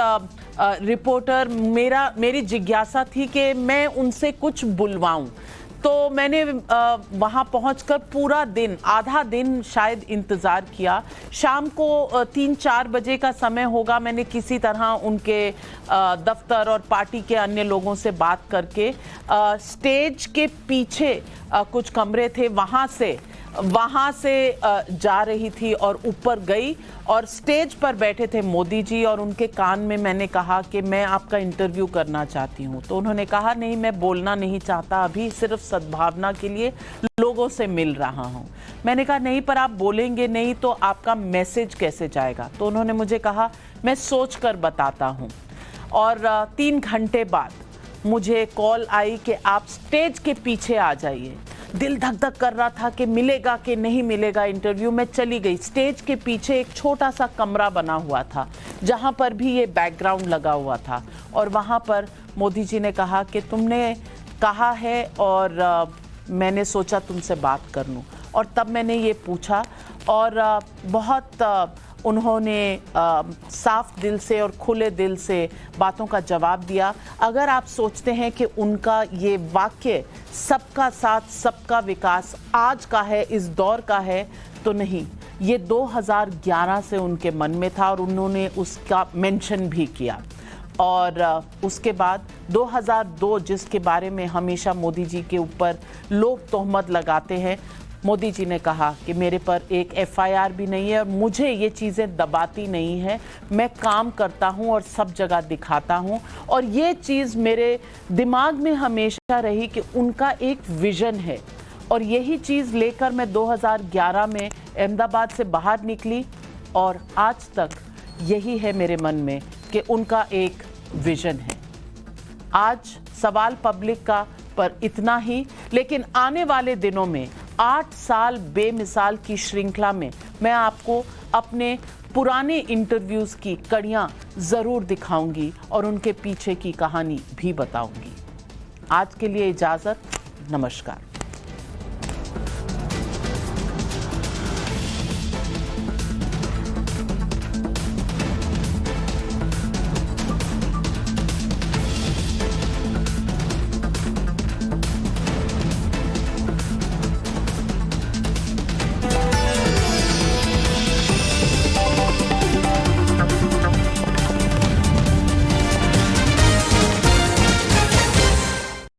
रिपोर्टर, मेरी जिज्ञासा थी कि मैं उनसे कुछ बुलवाऊं। तो मैंने वहाँ पहुँचकर पूरा दिन, आधा दिन शायद इंतज़ार किया। शाम को 3-4 बजे का समय होगा, मैंने किसी तरह उनके दफ्तर और पार्टी के अन्य लोगों से बात करके स्टेज के पीछे कुछ कमरे थे, वहाँ से जा रही थी और ऊपर गई और स्टेज पर बैठे थे मोदी जी, और उनके कान में मैंने कहा कि मैं आपका इंटरव्यू करना चाहती हूँ। तो उन्होंने कहा, नहीं, मैं बोलना नहीं चाहता, अभी सिर्फ सद्भावना के लिए लोगों से मिल रहा हूँ। मैंने कहा, नहीं, पर आप बोलेंगे नहीं तो आपका मैसेज कैसे जाएगा? तो उन्होंने मुझे कहा, मैं सोच कर बताता हूँ। और 3 घंटे बाद मुझे कॉल आई कि आप स्टेज के पीछे आ जाइए। दिल धक धक कर रहा था कि मिलेगा कि नहीं मिलेगा इंटरव्यू। मैं चली गई। स्टेज के पीछे एक छोटा सा कमरा बना हुआ था, जहां पर भी ये बैकग्राउंड लगा हुआ था, और वहां पर मोदी जी ने कहा कि तुमने कहा है और मैंने सोचा तुमसे बात कर लूं। और तब मैंने ये पूछा, और बहुत उन्होंने साफ दिल से और खुले दिल से बातों का जवाब दिया। अगर आप सोचते हैं कि उनका ये वाक्य सबका साथ सबका विकास आज का है, इस दौर का है, तो नहीं, ये 2011 से उनके मन में था और उन्होंने उसका मेंशन भी किया। और उसके बाद 2002, जिसके बारे में हमेशा मोदी जी के ऊपर लोग तोहमत लगाते हैं, मोदी जी ने कहा कि मेरे पर एक एफआईआर भी नहीं है और मुझे ये चीज़ें दबाती नहीं है। मैं काम करता हूँ और सब जगह दिखाता हूँ। और ये चीज़ मेरे दिमाग में हमेशा रही कि उनका एक विज़न है, और यही चीज़ लेकर मैं 2011 में अहमदाबाद से बाहर निकली, और आज तक यही है मेरे मन में कि उनका एक विज़न है। आज सवाल पब्लिक का पर इतना ही, लेकिन आने वाले दिनों में 8 साल बेमिसाल की श्रृंखला में मैं आपको अपने पुराने इंटरव्यूज़ की कड़ियाँ ज़रूर दिखाऊंगी और उनके पीछे की कहानी भी बताऊंगी। आज के लिए इजाज़त, नमस्कार।